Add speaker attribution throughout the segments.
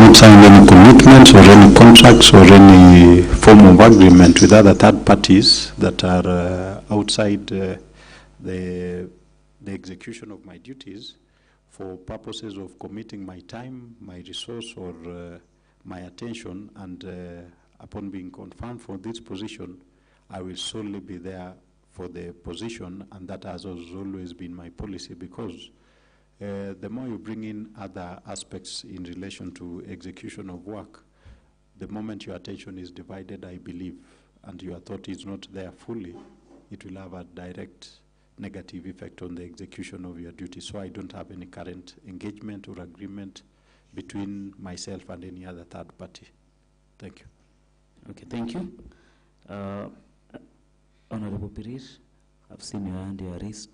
Speaker 1: not signed any commitments or any contracts or any form of agreement with other third parties that are outside the execution of my duties for purposes of committing my time, my resource, or my attention, and upon being confirmed for this position, I will solely be there for the position, and that has always been my policy, because the more you bring in other aspects in relation to execution of work, the moment your attention is divided, I believe, and your thought is not there fully, it will have a direct negative effect on the execution of your duty. So I don't have any current engagement or agreement between myself and any other third party. Thank you.
Speaker 2: Okay, thank you. Honorable Pirir, I've seen your hand, your wrist.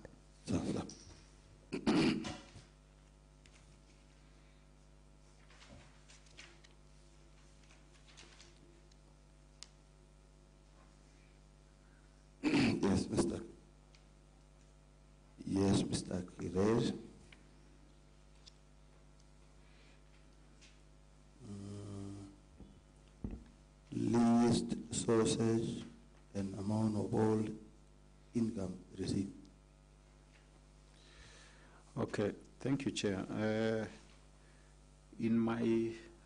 Speaker 3: Yes, Mr. Kirer. List, sources, and amount of all income received.
Speaker 1: Okay, thank you, Chair.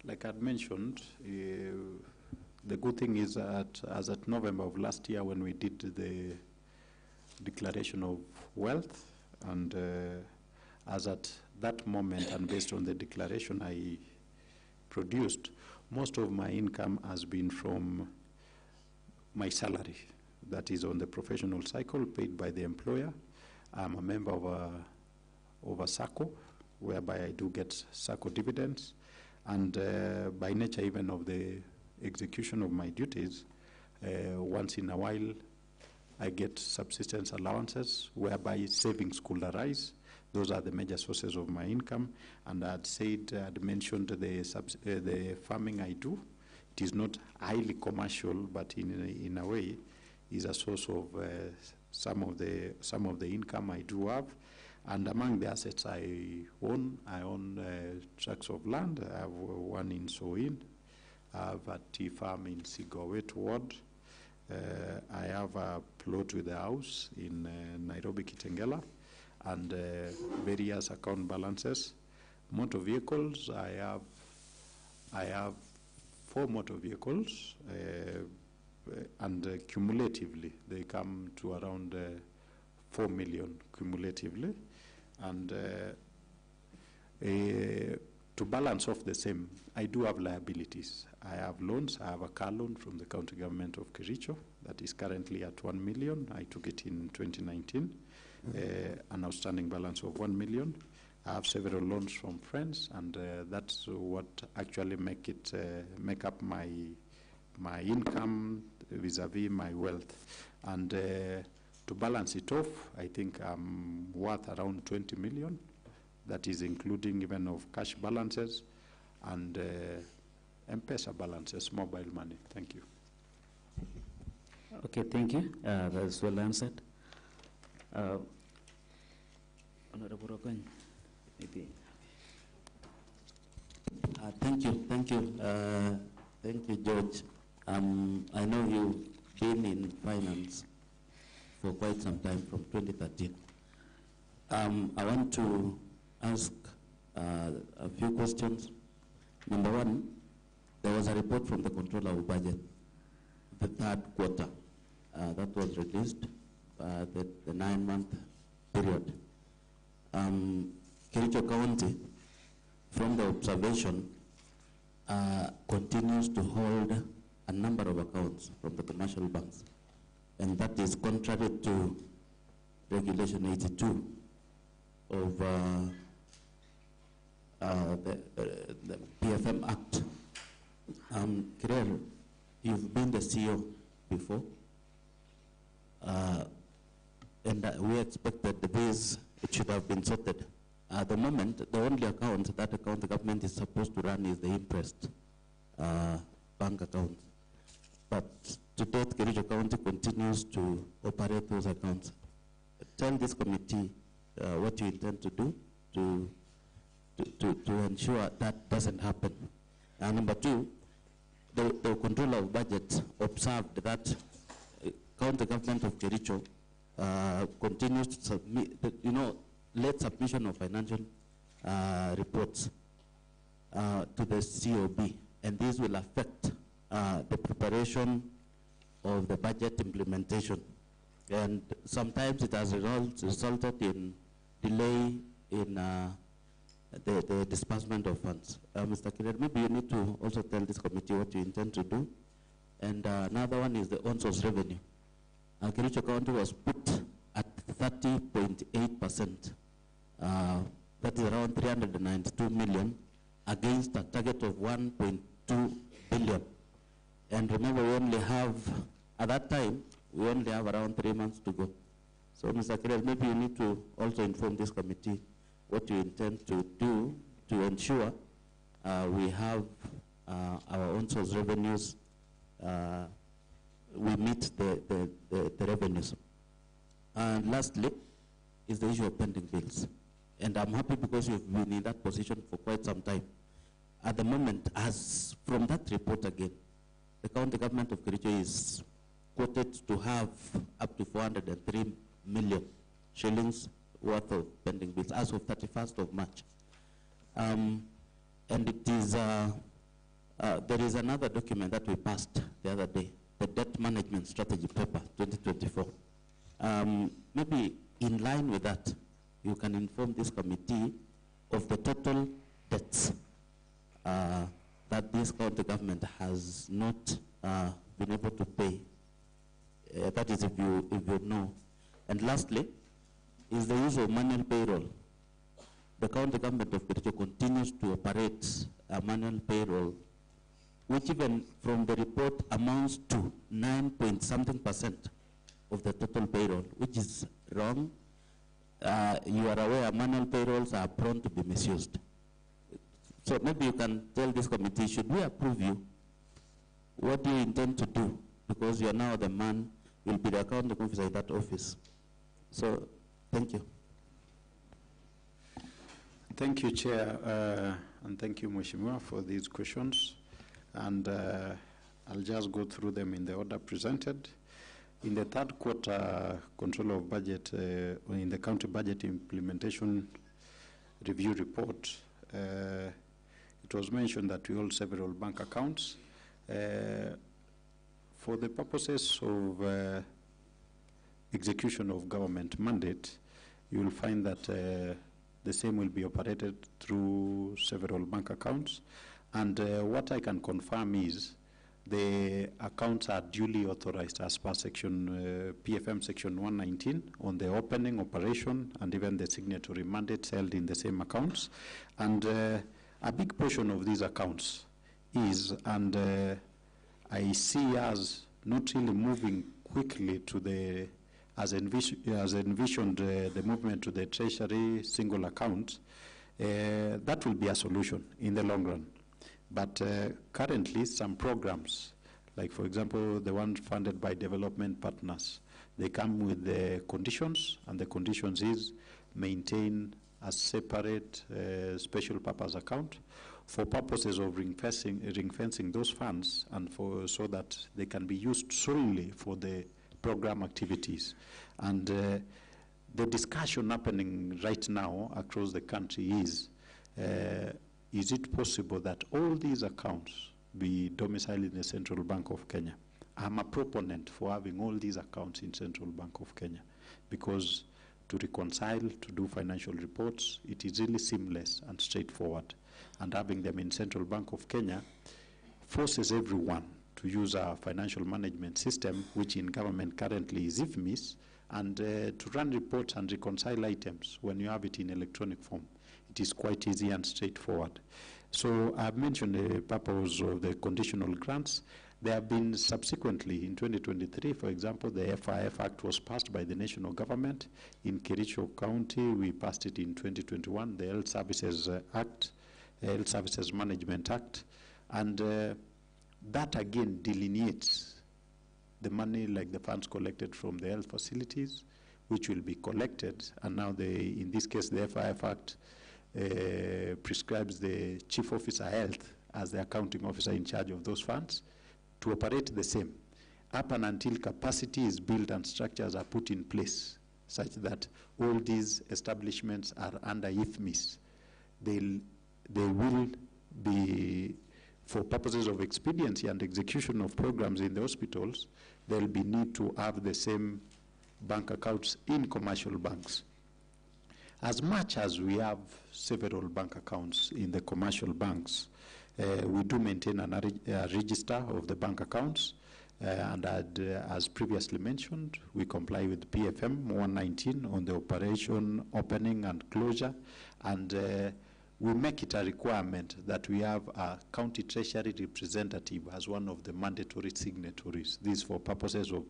Speaker 1: Like I'd mentioned, the good thing is that as at November of last year, when we did the declaration of wealth, and as at that moment, and based on the declaration I produced, most of my income has been from my salary, that is on the professional cycle paid by the employer. I'm a member of a SACCO, whereby I do get SACCO dividends, and by nature even of the execution of my duties, once in a while I get subsistence allowances, whereby savings could arise. Those are the major sources of my income. And I'd mentioned the farming I do. It is not highly commercial, but in a way is a source of some of the income I do have. And among the assets I own tracts of land. I have one in Soin. I have a tea farm in Sigowet Ward. I have a plot with a house in Nairobi, Kitengela, and various account balances. Motor vehicles, I have 4 motor vehicles, and cumulatively they come to around 4 million cumulatively. And to balance off the same, I do have liabilities. I have loans. I have a car loan from the county government of Kericho that is currently at 1 million. I took it in 2019, an outstanding balance of 1 million. I have several loans from friends, and that's what actually make up my income vis-a-vis my wealth. And to balance it off, I think I'm worth around 20 million. That is including even of cash balances and M-Pesa balances, mobile money. Thank you.
Speaker 2: Okay, thank you. That's well answered. Honorable Rokony, maybe.
Speaker 4: Thank you, George. I know you've been in finance for quite some time, from 2013. I want to ask a few questions. Number one, there was a report from the Controller of Budget, the 3rd quarter, that was released, the 9-month period. Kericho County, from the observation, continues to hold a number of accounts from the commercial banks, and that is contrary to Regulation 82 of the PFM Act. Kirer, you've been the CEO before, and we expected this, it should have been sorted. At the moment, the only account the government is supposed to run is the interest bank account. But to date, Kericho County continues to operate those accounts. Tell this committee what you intend to do to ensure that doesn't happen. And number two, the controller of budget observed that county government of Kericho continues to submit, late submission of financial reports to the COB, and this will affect the preparation of the budget implementation. And sometimes it has resulted in delay in the disbursement of funds. Mr. Kirer, maybe you need to also tell this committee what you intend to do. And another one is the on-source revenue. Kericho County was put at 30.8%. That is around 392 million against a target of 1.2 billion. And remember, we only have, at that time, we only have around 3 months to go. So, Mr. Kirer, maybe you need to also inform this committee what you intend to do to ensure we have our own source revenues, we meet the revenues. And lastly, is the issue of pending bills. And I'm happy because you've been in that position for quite some time. At the moment, as from that report again, the county government of Kericho is quoted to have up to 403 million shillings worth of pending bills as of 31st of March. And it is, there is another document that we passed the other day, the Debt Management Strategy Paper 2024. Maybe in line with that, you can inform this committee of the total debts that this county government has not been able to pay. That is if you know. And lastly, is the use of manual payroll. The county government of Kericho continues to operate a manual payroll, which even from the report amounts to 9-point-something% of the total payroll, which is wrong. You are aware manual payrolls are prone to be misused. So maybe you can tell this committee, should we approve you? What do you intend to do? Because you are now the man, you'll be the accounting officer in that office. So, thank you.
Speaker 1: Thank you, Chair, and thank you, Mheshimiwa, for these questions. And I'll just go through them in the order presented. In the third quarter control of budget, in the county budget implementation review report, it was mentioned that we hold several bank accounts. For the purposes of execution of government mandate, you will find that the same will be operated through several bank accounts. And what I can confirm is the accounts are duly authorized as per section PFM section 119 on the opening, operation, and even the signatory mandates held in the same accounts. And a big portion of these accounts is, and I see us not really moving quickly to the, as envisioned the movement to the treasury single account. That will be a solution in the long run. But currently, some programs, like for example, the ones funded by development partners, they come with the conditions, and the conditions is maintain a separate special purpose account for purposes of ring-fencing those funds, and so that they can be used solely for the program activities. And the discussion happening right now across the country is it possible that all these accounts be domiciled in the Central Bank of Kenya? I'm a proponent for having all these accounts in Central Bank of Kenya, because to reconcile, to do financial reports, it is really seamless and straightforward. And having them in Central Bank of Kenya forces everyone to use our financial management system, which in government currently is IFMIS, and to run reports and reconcile items when you have it in electronic form. It is quite easy and straightforward. So I've mentioned the purpose of the conditional grants. There have been subsequently in 2023, for example, the FIF Act was passed by the national government. In Kericho County, we passed it in 2021, the Health Services Act, Health Services Management Act. And that again delineates the money, like the funds collected from the health facilities, which will be collected. And now in this case, the FIF Act prescribes the Chief Officer Health as the accounting officer in charge of those funds, to operate the same, up and until capacity is built and structures are put in place, such that all these establishments are under IFMIS. They will be, for purposes of expediency and execution of programs in the hospitals, there will be need to have the same bank accounts in commercial banks. As much as we have several bank accounts in the commercial banks, we do maintain a register of the bank accounts, and as previously mentioned, we comply with PFM 119 on the operation, opening and closure, and we make it a requirement that we have a county treasury representative as one of the mandatory signatories. This for purposes of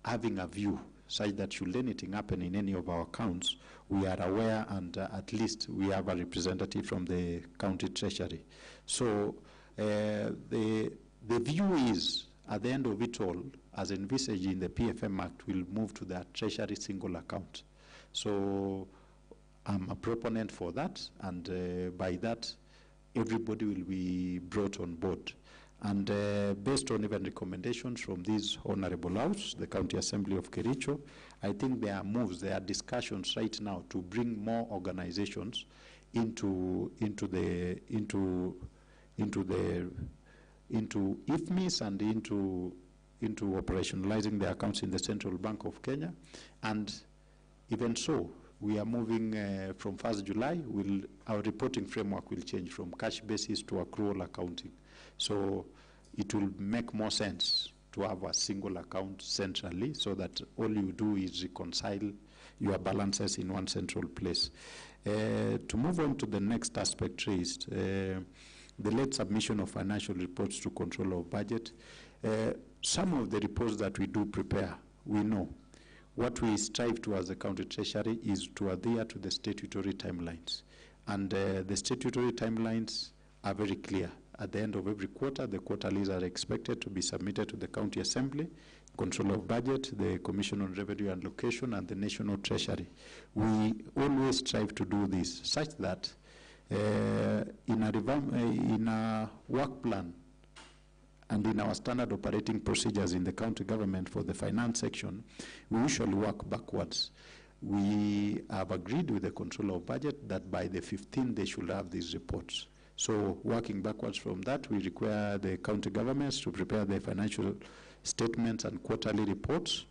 Speaker 1: having a view, such that should anything happen in any of our accounts, we are aware, and at least we have a representative from the county treasury. So the view is, at the end of it all, as envisaged in the PFM Act, we'll move to that treasury single account. So I'm a proponent for that, and by that, everybody will be brought on board. And based on even recommendations from this Honorable House, the County Assembly of Kericho, I think there are moves, there are discussions right now to bring more organizations into IFMIS and into operationalizing the accounts in the Central Bank of Kenya. And even so, we are moving from 1st July, our reporting framework will change from cash basis to accrual accounting. So it will make more sense to have a single account centrally, so that all you do is reconcile your balances in one central place. To move on to the next aspect raised, the late submission of financial reports to control of budget. Some of the reports that we do prepare, we know. What we strive to as a county treasury is to adhere to the statutory timelines. And the statutory timelines are very clear. At the end of every quarter, the quarterlies are expected to be submitted to the County Assembly, Control of Budget, the Commission on Revenue and Location, and the National Treasury. We always strive to do this, such that in a work plan and in our standard operating procedures in the county government for the finance section, we usually work backwards. We have agreed with the Control of Budget that by the 15th they should have these reports. So working backwards from that, we require the county governments to prepare their financial statements and quarterly reports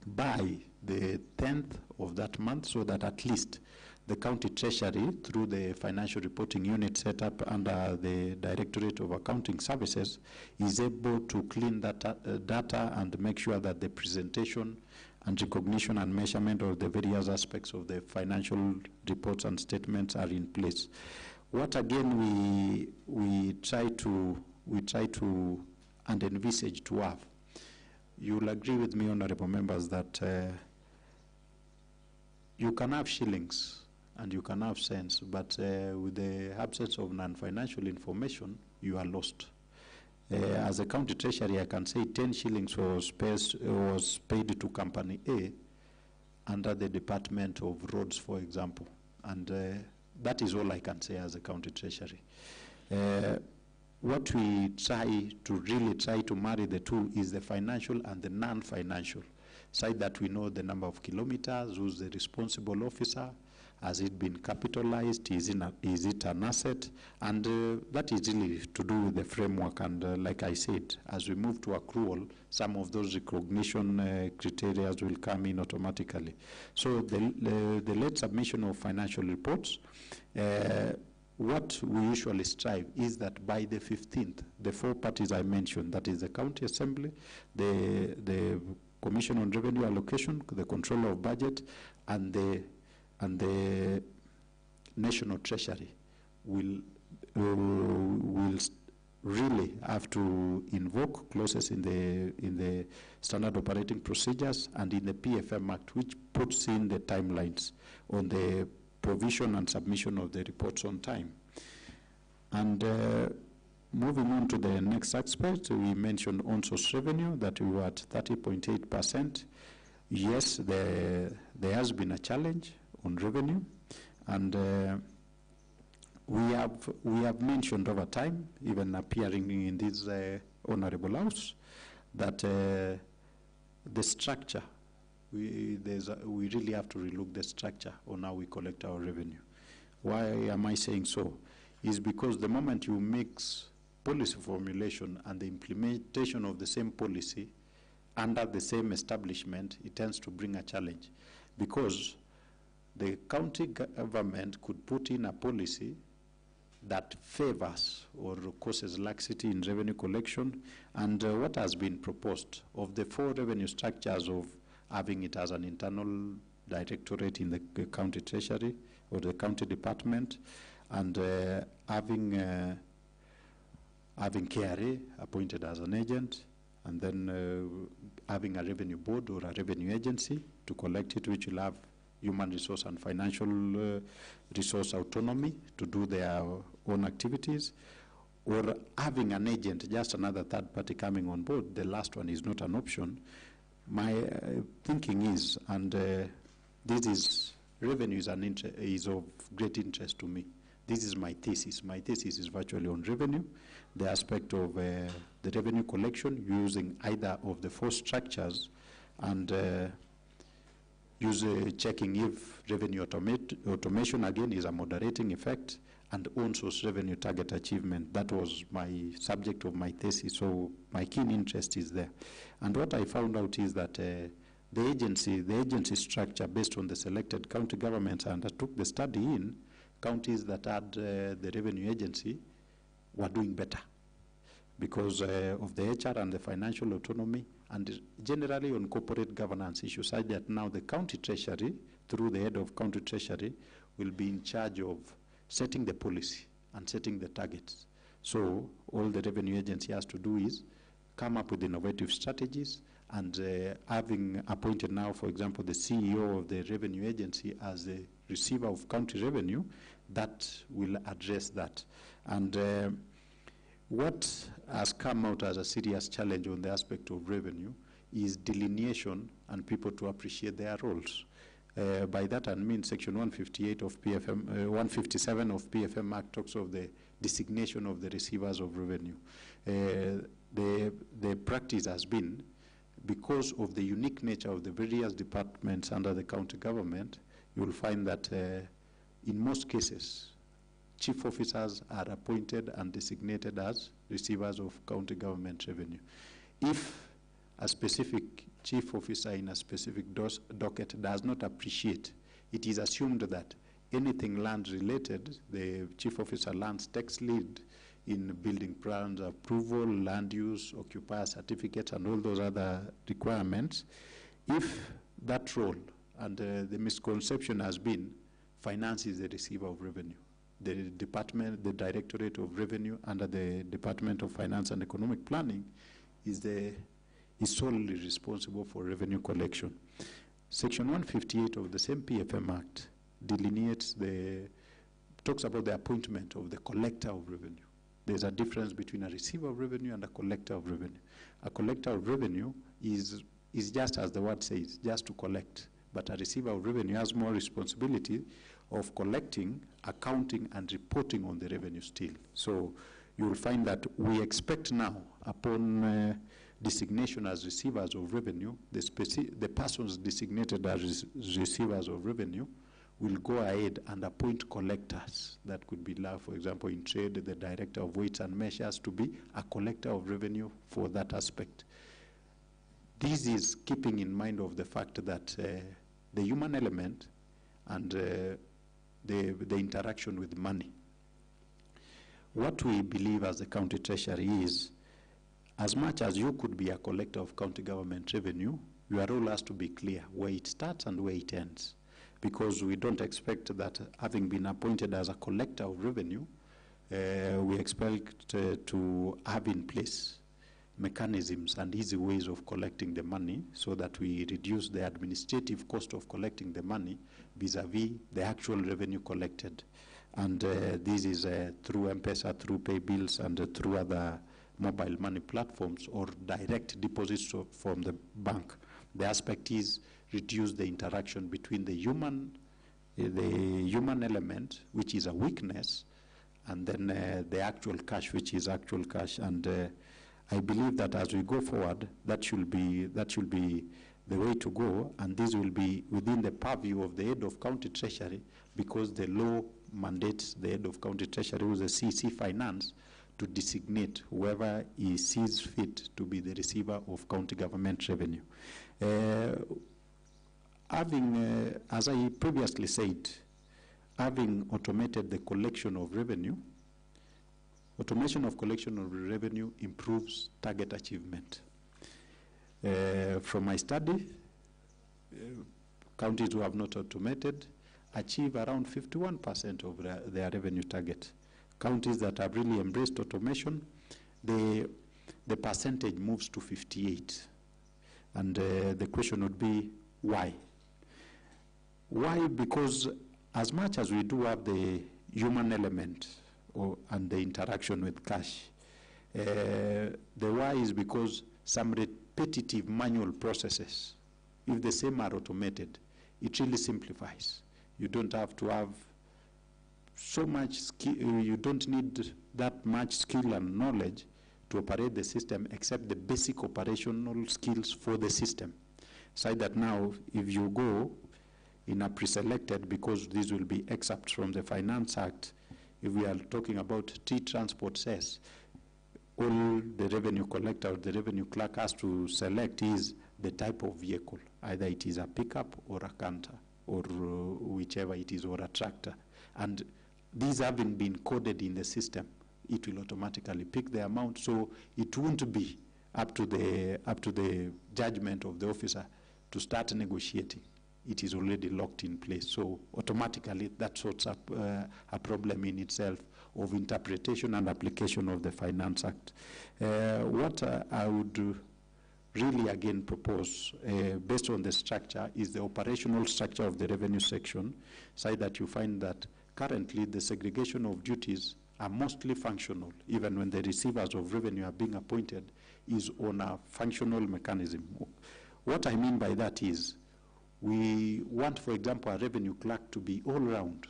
Speaker 1: by the 10th of that month, so that at least the county treasury, through the financial reporting unit set up under the Directorate of Accounting Services, is able to clean that data and make sure that the presentation and recognition and measurement of the various aspects of the financial reports and statements are in place. What again we try to and envisage to have, you'll agree with me, honorable members, that you can have shillings and you can have cents, but with the absence of non-financial information, you are lost. As a county treasury, I can say 10 shillings was paid to Company A under the Department of Roads, for example, and that is all I can say as a county treasury. What we really try to marry the two is the financial and the non-financial, so that we know the number of kilometers, who's the responsible officer, has it been capitalized, is it an asset, and that is really to do with the framework. And like I said, as we move to accrual, some of those recognition criteria will come in automatically. So the late submission of financial reports, what we usually strive is that by the 15th, the four parties I mentioned, that is the County Assembly, the Commission on Revenue Allocation, the Control of Budget, and the National Treasury will really have to invoke clauses in the standard operating procedures and in the PFM Act, which puts in the timelines on the provision and submission of the reports on time. And moving on to the next aspect, we mentioned on-source revenue, that we were at 30.8%. Yes, there has been a challenge on revenue, and we have mentioned over time, even appearing in this Honorable House, that the structure, we really have to relook the structure on how we collect our revenue. Why am I saying so? Is because the moment you mix policy formulation and the implementation of the same policy under the same establishment, it tends to bring a challenge, because the county government could put in a policy that favors or causes laxity in revenue collection. And what has been proposed of the 4 revenue structures of having it as an internal directorate in the county treasury or the county department, and having KRA appointed as an agent, and then having a revenue board or a revenue agency to collect it, which will have human resource and financial resource autonomy to do their own activities, or having an agent, just another third party coming on board. The last one is not an option. My thinking is, and this is, revenue is of great interest to me. This is my thesis. My thesis is virtually on revenue, the aspect of the revenue collection using either of the 4 structures, and checking if revenue automation again is a moderating effect, and own source revenue target achievement. That was my subject of my thesis, so my keen interest is there. And what I found out is that the agency structure based on the selected county governments undertook the study in counties that had the revenue agency were doing better because of the HR and the financial autonomy, and generally on corporate governance issues, such that now the county treasury, through the head of county treasury, will be in charge of setting the policy and setting the targets. So all the revenue agency has to do is come up with innovative strategies, and having appointed now, for example, the CEO of the revenue agency as the receiver of county revenue, that will address that. And what has come out as a serious challenge on the aspect of revenue is delineation and people to appreciate their roles. By that I mean Section 158 of PFM, 157 of PFM Act talks of the designation of the receivers of revenue. The practice has been, because of the unique nature of the various departments under the county government, you will find that in most cases, chief officers are appointed and designated as receivers of county government revenue. If a specific chief officer in a specific docket does not appreciate, it is assumed that anything land related, the chief officer lands takes lead in building plans approval, land use, occupier certificates, and all those other requirements. If that role, and the misconception has been, finance is the receiver of revenue. The department, the Directorate of Revenue under the Department of Finance and Economic Planning is solely responsible for revenue collection. Section 158 of the same PFM Act delineates talks about the appointment of the collector of revenue. There's a difference between a receiver of revenue and a collector of revenue. A collector of revenue is just as the word says, just to collect. But a receiver of revenue has more responsibility of collecting, accounting, and reporting on the revenue still. So you will find that we expect now, upon designation as receivers of revenue, the persons designated as receivers of revenue will go ahead and appoint collectors. That could be, for example, in trade, the director of weights and measures to be a collector of revenue for that aspect. This is keeping in mind of the fact that the human element and the interaction with money. What we believe as the county treasury is, as much as you could be a collector of county government revenue, your role has to be clear where it starts and where it ends. Because we don't expect that, having been appointed as a collector of revenue, we expect to have in place mechanisms and easy ways of collecting the money so that we reduce the administrative cost of collecting the money vis-a-vis the actual revenue collected. And this is through M-Pesa, through pay bills, and through other mobile money platforms or direct deposits from the bank. The aspect is reduce the interaction between the human element, which is a weakness, and then the actual cash, which is actual cash. And I believe that as we go forward, that should be the way to go, and this will be within the purview of the head of county treasury, because the law mandates the head of county treasury, who is the CC Finance, to designate whoever he sees fit to be the receiver of county government revenue. As I previously said, having automated the collection of revenue, automation of collection of revenue improves target achievement. From my study, counties who have not automated achieve around 51% of their revenue target. Counties that have really embraced automation, the percentage moves to 58. And the question would be, why? Why? Because as much as we do have the human element and the interaction with cash, the why is because some repetitive manual processes, if the same are automated, it really simplifies. You don't have to have so much skill, you don't need that much skill and knowledge to operate the system, except the basic operational skills for the system. So that now, if you go in a pre-selected, because these will be excerpts from the Finance Act, if we are talking about T-Transport says, all the revenue collector or the revenue clerk has to select is the type of vehicle. Either it is a pickup or a canter, or whichever it is, or a tractor. And these having been coded in the system, it will automatically pick the amount, so it won't be up to the judgment of the officer to start negotiating. It is already locked in place. So automatically that sorts up a problem in itself of interpretation and application of the Finance Act. What I would really again propose, based on the structure, is the operational structure of the revenue section, so that you find that currently the segregation of duties are mostly functional, even when the receivers of revenue are being appointed, is on a functional mechanism. What I mean by that is, we want, for example, a revenue clerk to be all round,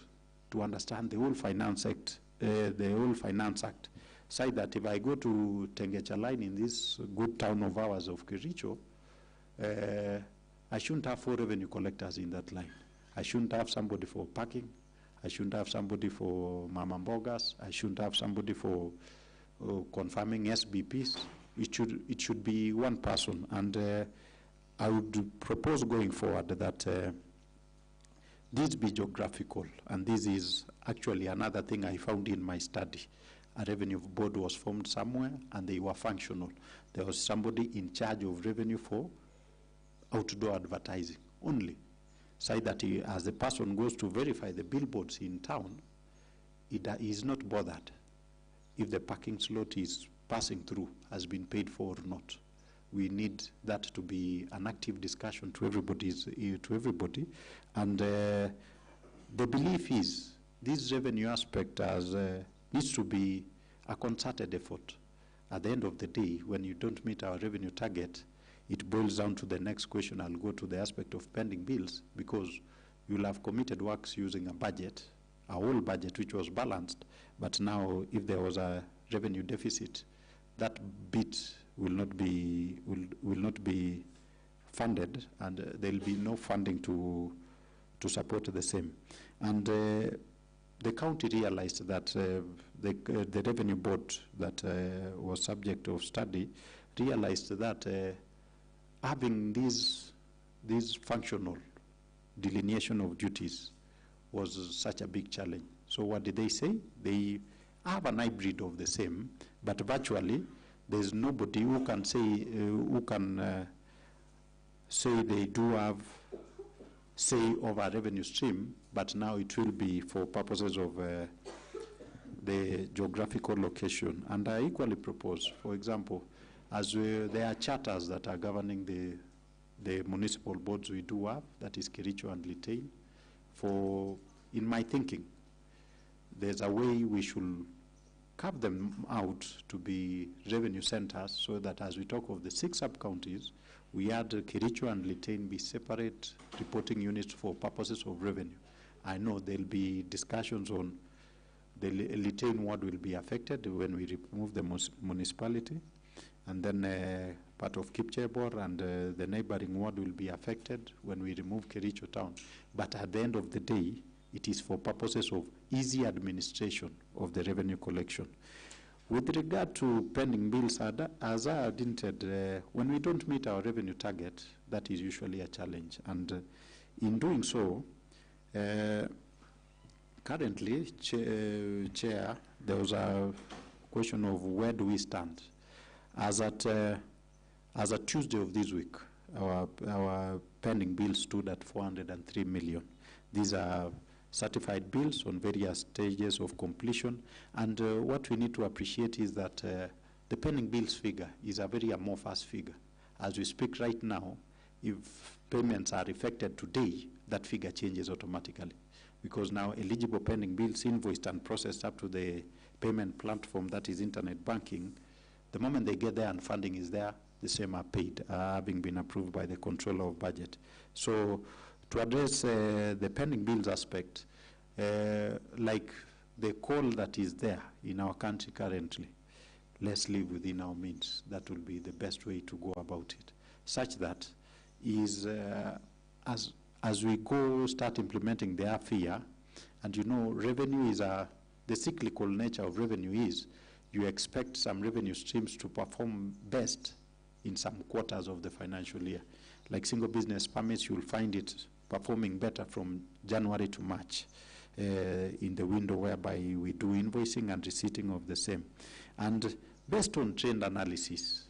Speaker 1: to understand the whole Finance Act, so that if I go to Tengecha Line in this good town of ours of Kericho, I shouldn't have 4 revenue collectors in that line. I shouldn't have somebody for parking. I shouldn't have somebody for Mama Mbogas. I shouldn't have somebody for confirming SBPs. It should be one person. And I would propose going forward that this be geographical. And this is actually another thing I found in my study. A revenue board was formed somewhere, and they were functional. There was somebody in charge of revenue for outdoor advertising only. So that as the person goes to verify the billboards in town, he is not bothered if the parking slot is passing through has been paid for or not. We need that to be an active discussion to everybody. And the belief is this revenue aspect needs to be a concerted effort. At the end of the day, when you don't meet our revenue target, it boils down to the next question. I'll go to the aspect of pending bills, because you'll have committed works using a budget, a whole budget which was balanced, but now if there was a revenue deficit, that bit will not be funded, and there'll be no funding to support the same. And the county realized that the revenue board that was subject of study realized that having this functional delineation of duties was such a big challenge. So what did they say? They have an hybrid of the same, but virtually there's nobody who can say they do have say over a revenue stream, but now it will be for purposes of the geographical location. And I equally propose, for example, as there are charters that are governing the municipal boards we do have, that is Kericho and Litein. In my thinking, there's a way we should carve them out to be revenue centers, so that as we talk of the 6 sub-counties, we had Kericho and Litein be separate reporting units for purposes of revenue. I know there'll be discussions on The Litein ward will be affected when we remove the municipality, and then part of Kipchebor and the neighboring ward will be affected when we remove Kericho town. But at the end of the day, it is for purposes of easy administration of the revenue collection. With regard to pending bills, as I hinted, when we don't meet our revenue target, that is usually a challenge. And in doing so, currently, Chair, there was a question of where do we stand. As at Tuesday of this week, our pending bills stood at 403 million. These are certified bills on various stages of completion. And what we need to appreciate is that the pending bills figure is a very amorphous figure. As we speak right now, if payments are effected today, that figure changes automatically, because now eligible pending bills invoiced and processed up to the payment platform, that is internet banking, the moment they get there and funding is there, the same are paid, having been approved by the controller of budget. So to address the pending bills aspect, like the call that is there in our country currently, let's live within our means. That will be the best way to go about it, such that is as we go start implementing the AFIA, and you know, revenue is the cyclical nature of revenue is you expect some revenue streams to perform best in some quarters of the financial year. Like single business permits, you'll find it performing better from January to March in the window whereby we do invoicing and receipting of the same. And based on trend analysis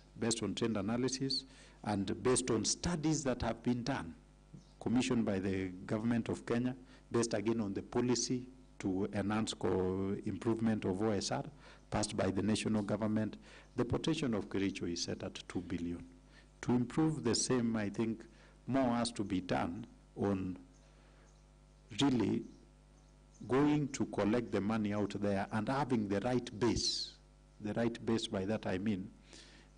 Speaker 1: and based on studies that have been done, commissioned by the government of Kenya, based again on the policy to enhance improvement of OSR, passed by the national government, the potential of Kericho is set at 2 billion. To improve the same, I think more has to be done on really going to collect the money out there and having the right base. The right base, by that I mean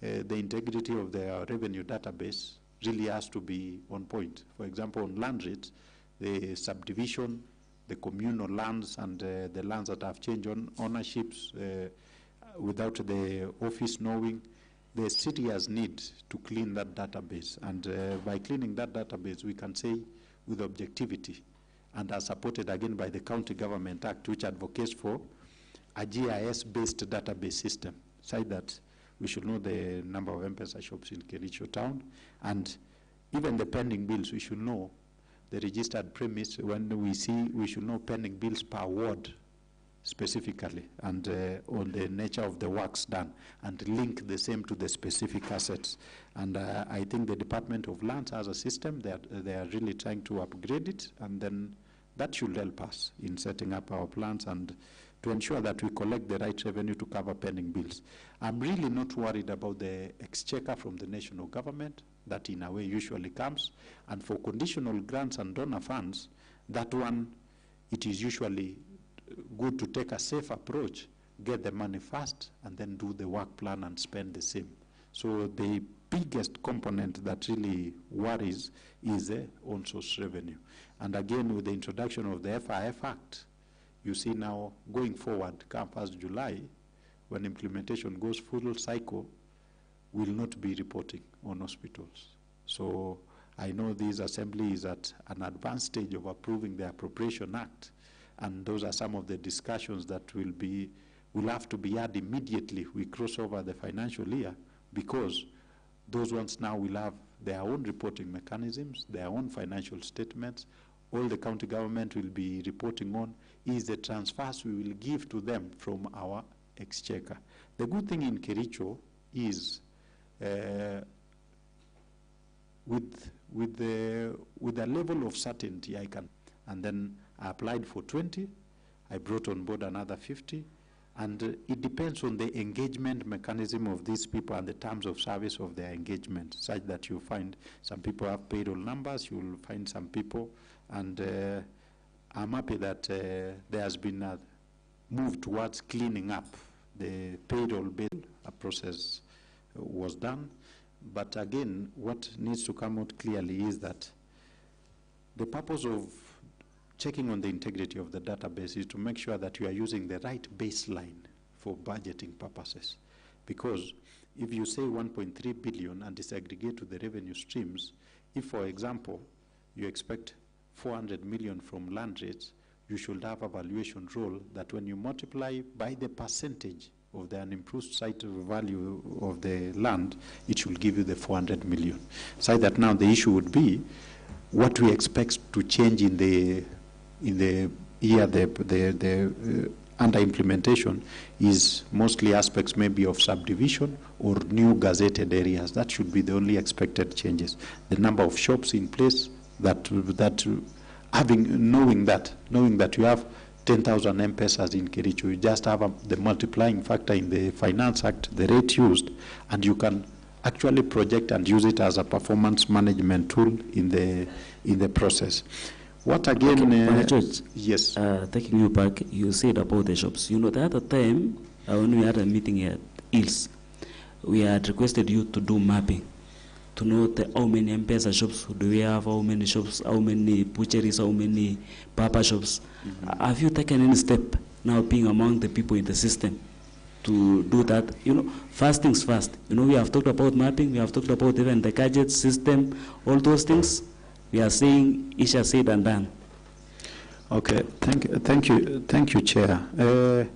Speaker 1: the integrity of the revenue database really has to be on point. For example, on land rates, the subdivision, the communal lands, and the lands that have changed ownerships without the office knowing, the city has need to clean that database. And by cleaning that database, we can say with objectivity, and are supported again by the County Government Act, which advocates for a GIS-based database system, so that we should know the number of M-Pesa shops in Kericho town, and even the pending bills, we should know the registered premise. When we should know pending bills per ward specifically, and on the nature of the works done, and link the same to the specific assets. And I think the Department of Lands has a system that they are really trying to upgrade it, and then that should help us in setting up our plans and to ensure that we collect the right revenue to cover pending bills. I'm really not worried about the exchequer from the national government, that in a way usually comes, and for conditional grants and donor funds, that one, it is usually good to take a safe approach, get the money first, and then do the work plan and spend the same. So the biggest component that really worries is the on-source revenue. And again, with the introduction of the FIF Act, you see now going forward, come 1st July, when implementation goes full cycle, will not be reporting on hospitals. So I know this assembly is at an advanced stage of approving the Appropriation Act, and those are some of the discussions that will have to be had immediately we cross over the financial year, because those ones now will have their own reporting mechanisms, their own financial statements. All the county government will be reporting on is the transfers we will give to them from our exchequer. The good thing in Kericho is with the level of certainty I can, and then I applied for 20, I brought on board another 50, and it depends on the engagement mechanism of these people and the terms of service of their engagement, such that you find some people have payroll numbers, you will find some people, and I'm happy that there has been a move towards cleaning up the payroll bill. A process was done. But again, what needs to come out clearly is that the purpose of checking on the integrity of the database is to make sure that you are using the right baseline for budgeting purposes. Because if you say 1.3 billion and disaggregate to the revenue streams, if, for example, you expect 400 million from land rates, you should have a valuation rule that when you multiply by the percentage of the unimproved site value of the land, it should give you the 400 million. So that now the issue would be what we expect to change in the year under implementation is mostly aspects maybe of subdivision or new gazetted areas. That should be the only expected changes. The number of shops in place, knowing that you have 10,000 M-Pesas in Kericho, you just have the multiplying factor in the Finance Act, the rate used, and you can actually project and use it as a performance management tool in the process. What again?
Speaker 2: Okay, George,
Speaker 1: yes.
Speaker 2: Taking you back, you said about the shops. You know, the other time when we had a meeting at ILS, we had requested you to do mapping to know how many M-Pesa shops do we have, how many shops, how many butcheries, how many papa shops. Have you taken any step now, being among the people in the system, to do that? You know, first things first. You know, we have talked about mapping, we have talked about even the gadget system, all those things. We are saying Isha said and done.
Speaker 1: Okay, thank you, Chair.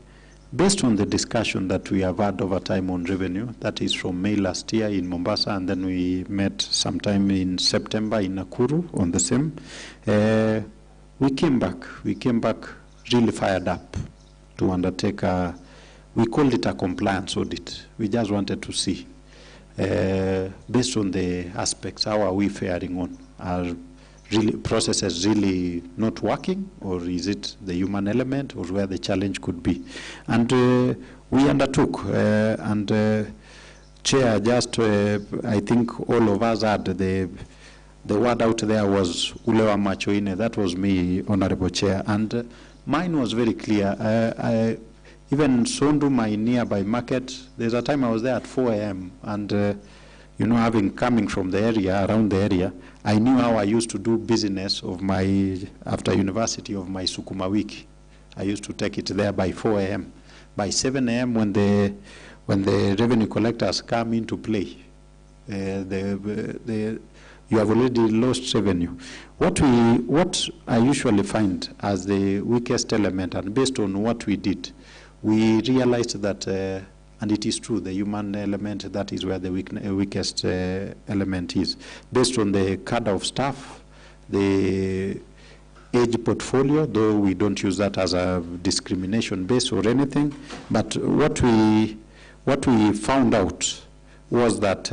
Speaker 1: Based on the discussion that we have had over time on revenue, that is from May last year in Mombasa, and then we met sometime in September in Nakuru on the same, we came back really fired up to undertake we called it a compliance audit. We just wanted to see, based on the aspects, how are we faring on? Are really processes really not working, or is it the human element, or where the challenge could be? And we undertook, Chair, just I think all of us had the word out there was Ulewa Machoine. That was me, Honorable Chair, and mine was very clear. Even Sondu, my nearby market, there's a time I was there at 4 a.m. and you know, coming from the area, around the area, I knew how I used to do business of after university, of my Sukuma week. I used to take it there by 4 a.m. By 7 a.m. when the revenue collectors come into play, you have already lost revenue. What I usually find as the weakest element, and based on what we did, we realized that, and it is true, the human element, that is where the weakest element is. Based on the cadre of staff, the age portfolio, though we don't use that as a discrimination base or anything, but what we found out was that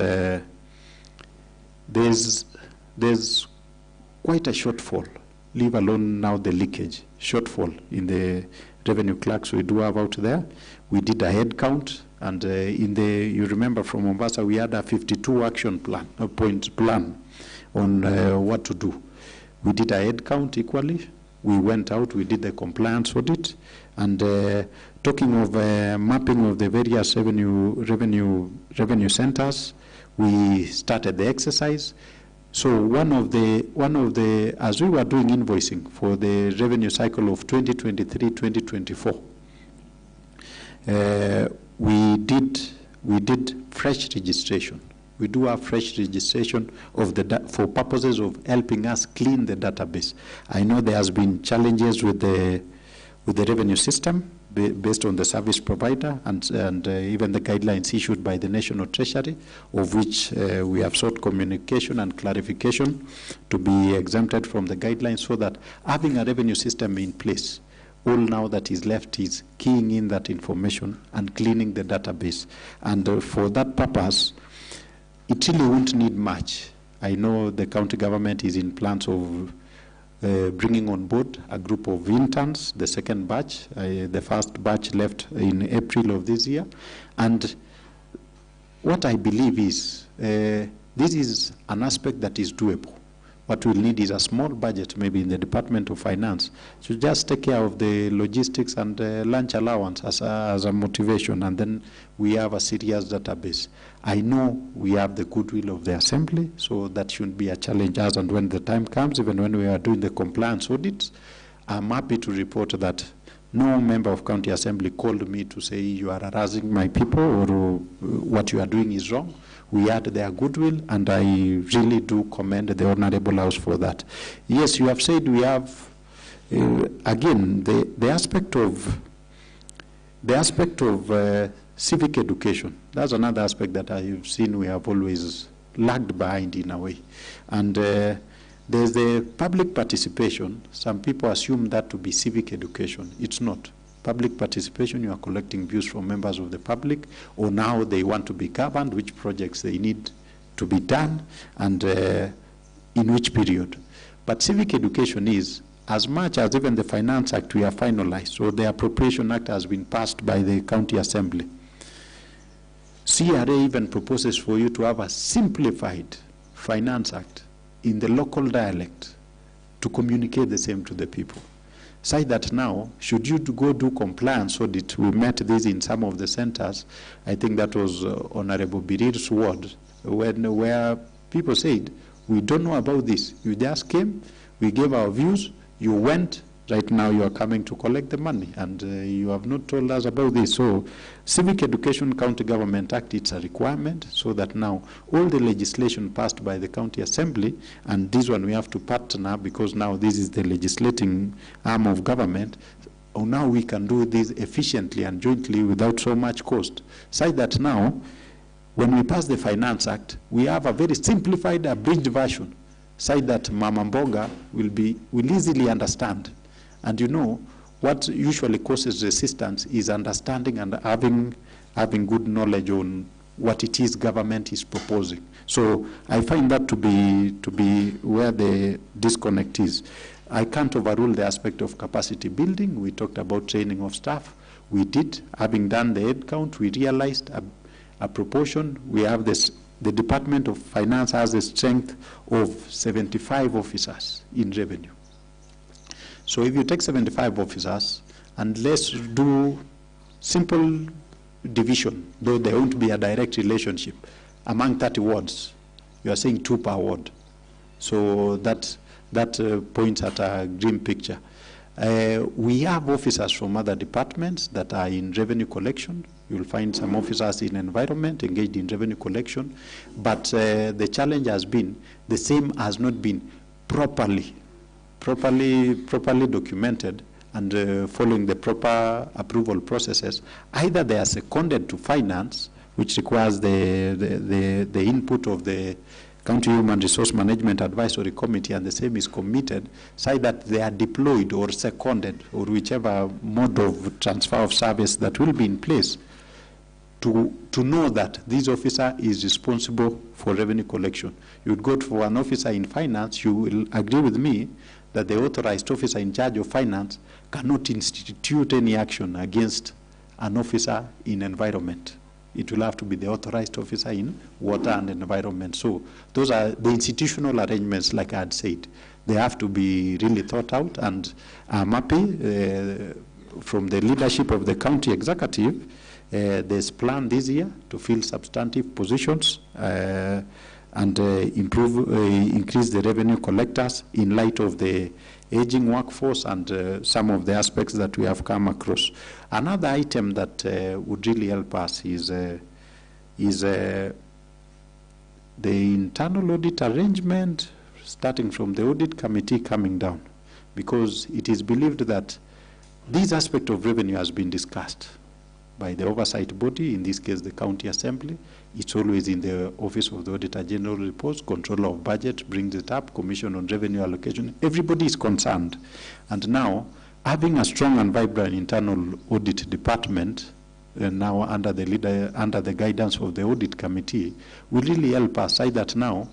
Speaker 1: there's quite a shortfall, leave alone now the leakage, shortfall in the revenue clerks we do have out there. We did a head count, and you remember from Mombasa, we had a 52 action plan, a point plan on what to do. We did a head count equally. We went out, we did the compliance audit, and talking of mapping of the various revenue centers, we started the exercise. So one of the, as we were doing invoicing for the revenue cycle of 2023-2024, we did fresh registration. We do have fresh registration of for purposes of helping us clean the database. I know there has been challenges with the revenue system based on the service provider and even the guidelines issued by the National Treasury, of which we have sought communication and clarification to be exempted from the guidelines, so that having a revenue system in place, all now that is left is keying in that information and cleaning the database. And for that purpose, it really won't need much. I know the county government is in plans of bringing on board a group of interns, the second batch. The first batch left in April of this year. And what I believe is this is an aspect that is doable. What we'll need is a small budget, maybe in the Department of Finance, to just take care of the logistics and lunch allowance as a motivation, and then we have a serious database. I know we have the goodwill of the Assembly, so that shouldn't be a challenge as and when the time comes, even when we are doing the compliance audits. I'm happy to report that no member of County Assembly called me to say you are harassing my people or what you are doing is wrong. We had their goodwill, and I really do commend the Honorable House for that. Yes, you have said we have, again, the aspect of civic education. That's another aspect that I've seen we have always lagged behind in a way. And there's the public participation. Some people assume that to be civic education. It's not. Public participation, you are collecting views from members of the public, or now they want to be governed, which projects they need to be done, and in which period. But civic education is, as much as even the Finance Act we have finalized, so the Appropriation Act has been passed by the County Assembly. CRA even proposes for you to have a simplified Finance Act in the local dialect to communicate the same to the people. Say that now, should you go do compliance audit, we met this in some of the centers. I think that was Honorable Birir's ward, where people said, we don't know about this. You just came, we gave our views, you went, right now you are coming to collect the money, and you have not told us about this. So Civic Education County Government Act, it's a requirement, so that now all the legislation passed by the County Assembly, and this one we have to partner because now this is the legislating arm of government, now we can do this efficiently and jointly without so much cost. So that now, when we pass the Finance Act, we have a very simplified, abridged version, so that Mama Mboga will easily understand. And you know, what usually causes resistance is understanding and having good knowledge on what it is government is proposing. So I find that to be where the disconnect is. I can't overrule the aspect of capacity building. We talked about training of staff. We did, having done the head count, we realized a proportion. We have this, the Department of Finance has a strength of 75 officers in revenue. So if you take 75 officers, and let's do simple division, though there won't be a direct relationship, among 30 wards, you are saying 2 per ward. So that points at a grim picture. We have officers from other departments that are in revenue collection. You'll find some officers in environment engaged in revenue collection, but the challenge has been, the same has not been properly documented and following the proper approval processes. Either they are seconded to finance, which requires the input of the County Human Resource Management Advisory Committee, and the same is committed, so that they are deployed or seconded, or whichever mode of transfer of service that will be in place, to know that this officer is responsible for revenue collection. You would go for an officer in finance, you will agree with me that the authorized officer in charge of finance cannot institute any action against an officer in environment. It will have to be the authorized officer in water and environment. So those are the institutional arrangements, like I had said. They have to be really thought out, and I'm happy from the leadership of the county executive, there's plan this year to fill substantive positions and increase the revenue collectors in light of the aging workforce and some of the aspects that we have come across. Another item that would really help us is the internal audit arrangement, starting from the audit committee coming down, because it is believed that this aspect of revenue has been discussed by the oversight body, in this case the County Assembly. It's always in the Office of the Auditor General reports, Controller of Budget brings it up, Commission on Revenue Allocation. Everybody is concerned. And now, having a strong and vibrant internal audit department, now under the guidance of the Audit Committee, will really help us. So that now,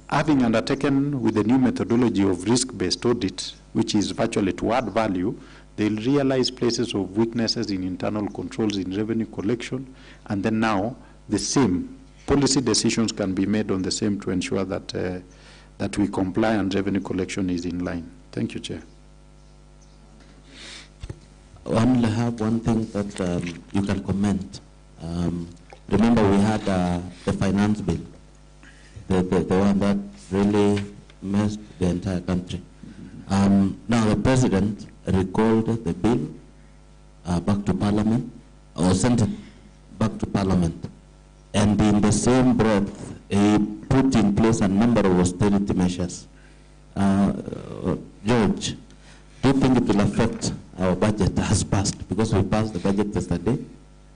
Speaker 1: having undertaken with the new methodology of risk-based audit, which is virtually to add value, they'll realize places of weaknesses in internal controls in revenue collection, and then now the same policy decisions can be made on the same to ensure that that we comply and revenue collection is in line. Thank you, Chair.
Speaker 4: I only have one thing that you can comment. Remember, we had the finance bill, the one that really messed the entire country. Now the put in place a number of austerity measures. George, do you think it will affect our budget as passed? Because we passed the budget yesterday.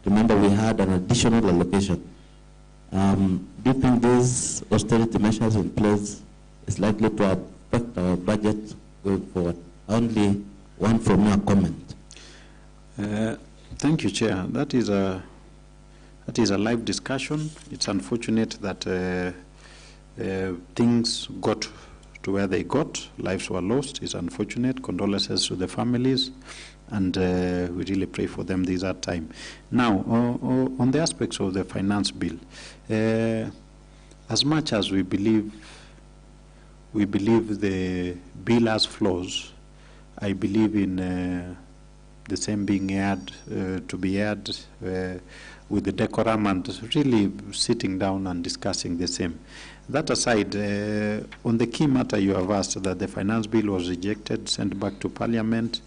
Speaker 4: Remember, we had an additional allocation. Do you think these austerity measures in place is likely to affect our budget going forward? Only one from your comment.
Speaker 1: Thank you, Chair. That is a live discussion. It's unfortunate that things got to where they got. Lives were lost. It's unfortunate. Condolences to the families, and we really pray for them this hard time. Now, on the aspects of the finance bill, as much as we believe the bill has flaws, I believe in the same being aired, to be aired with the decorum and really sitting down and discussing the same. That aside, on the key matter you have asked, that the finance bill was rejected, sent back to Parliament,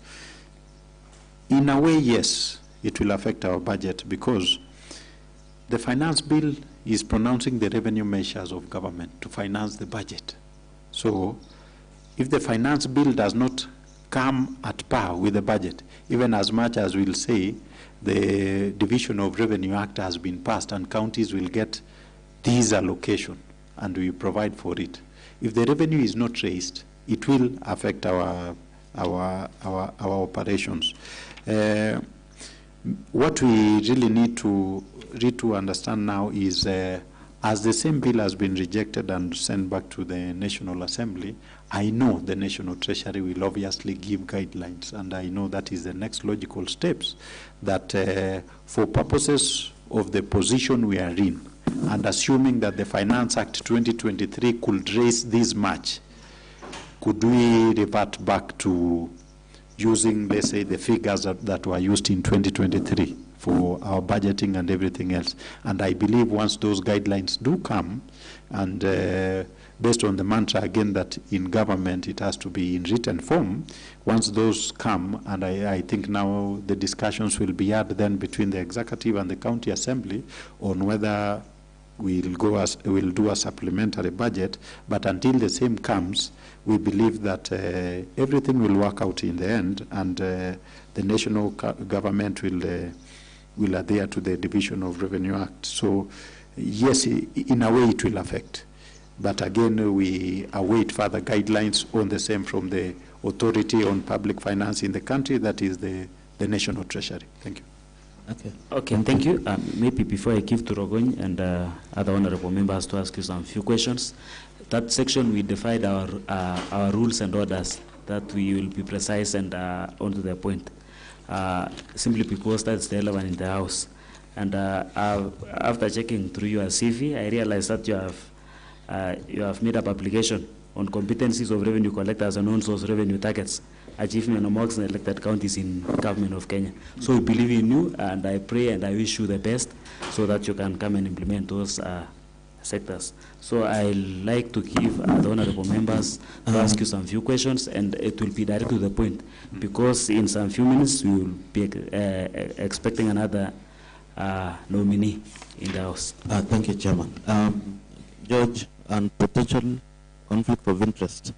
Speaker 1: in a way, yes, it will affect our budget, because the finance bill is pronouncing the revenue measures of government to finance the budget. So if the finance bill does not come at par with the budget, even as much as we'll say the Division of Revenue Act has been passed and counties will get this allocation and we provide for it, if the revenue is not raised, it will affect our operations. What we really need to understand now is, as the same bill has been rejected and sent back to the National Assembly, I know the National Treasury will obviously give guidelines, and I know that is the next logical steps, that for purposes of the position we are in, and assuming that the Finance Act 2023 could raise this much, could we revert back to using, let's say, the figures that were used in 2023 for our budgeting and everything else? And I believe once those guidelines do come, and based on the mantra again that in government it has to be in written form, once those come, and I think now the discussions will be had then between the executive and the county assembly on whether we'll do a supplementary budget. But until the same comes, we believe that everything will work out in the end, and the national government will adhere to the Division of Revenue Act. So yes, in a way it will affect. But again, we await further guidelines on the same from the authority on public finance in the country, that is the National Treasury. Thank you.
Speaker 2: Okay, thank you. Maybe before I give to Rogony and other honorable members to ask you some few questions, that section we defined our rules and orders, that we will be precise and onto the point, simply because that's relevant in the House. And after checking through your CV, I realized that you have made up application on competencies of revenue collectors and non-source revenue targets, achievement amongst the elected counties in government of Kenya. So we believe in you, and I pray and I wish you the best so that you can come and implement those sectors. So I like to give the honorable members to ask you some few questions, and it will be direct to the point, because in some few minutes we will be expecting another nominee in the House.
Speaker 4: Thank you, Chairman. George, on potential conflict of interest,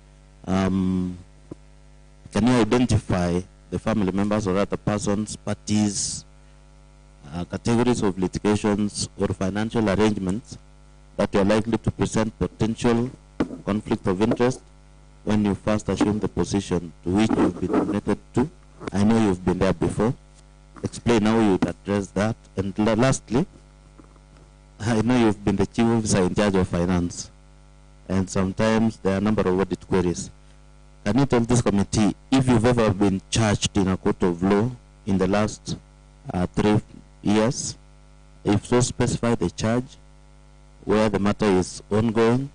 Speaker 4: can you identify the family members or other persons, parties, categories of litigations or financial arrangements that you are likely to present potential conflict of interest when you first assume the position to which you've been nominated to? I know you've been there before. Explain how you would address that. And lastly, I know you've been the chief officer in charge of finance, and sometimes there are a number of audit queries. Can you tell this committee if you've ever been charged in a court of law in the last 3 years? If so, specify the charge, where the matter is ongoing,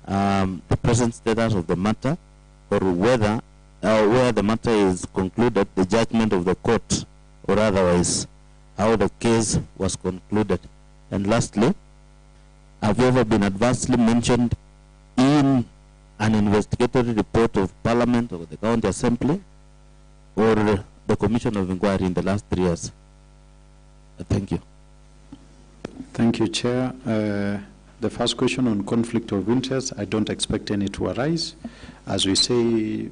Speaker 4: the present status of the matter, or whether where the matter is concluded, the judgment of the court, or otherwise, how the case was concluded. And lastly, have you ever been adversely mentioned in an investigatory report of Parliament or the County Assembly or the Commission of Inquiry in the last 3 years? Thank you.
Speaker 1: Thank you, Chair. The first question on conflict of interest, I don't expect any to arise. As we say,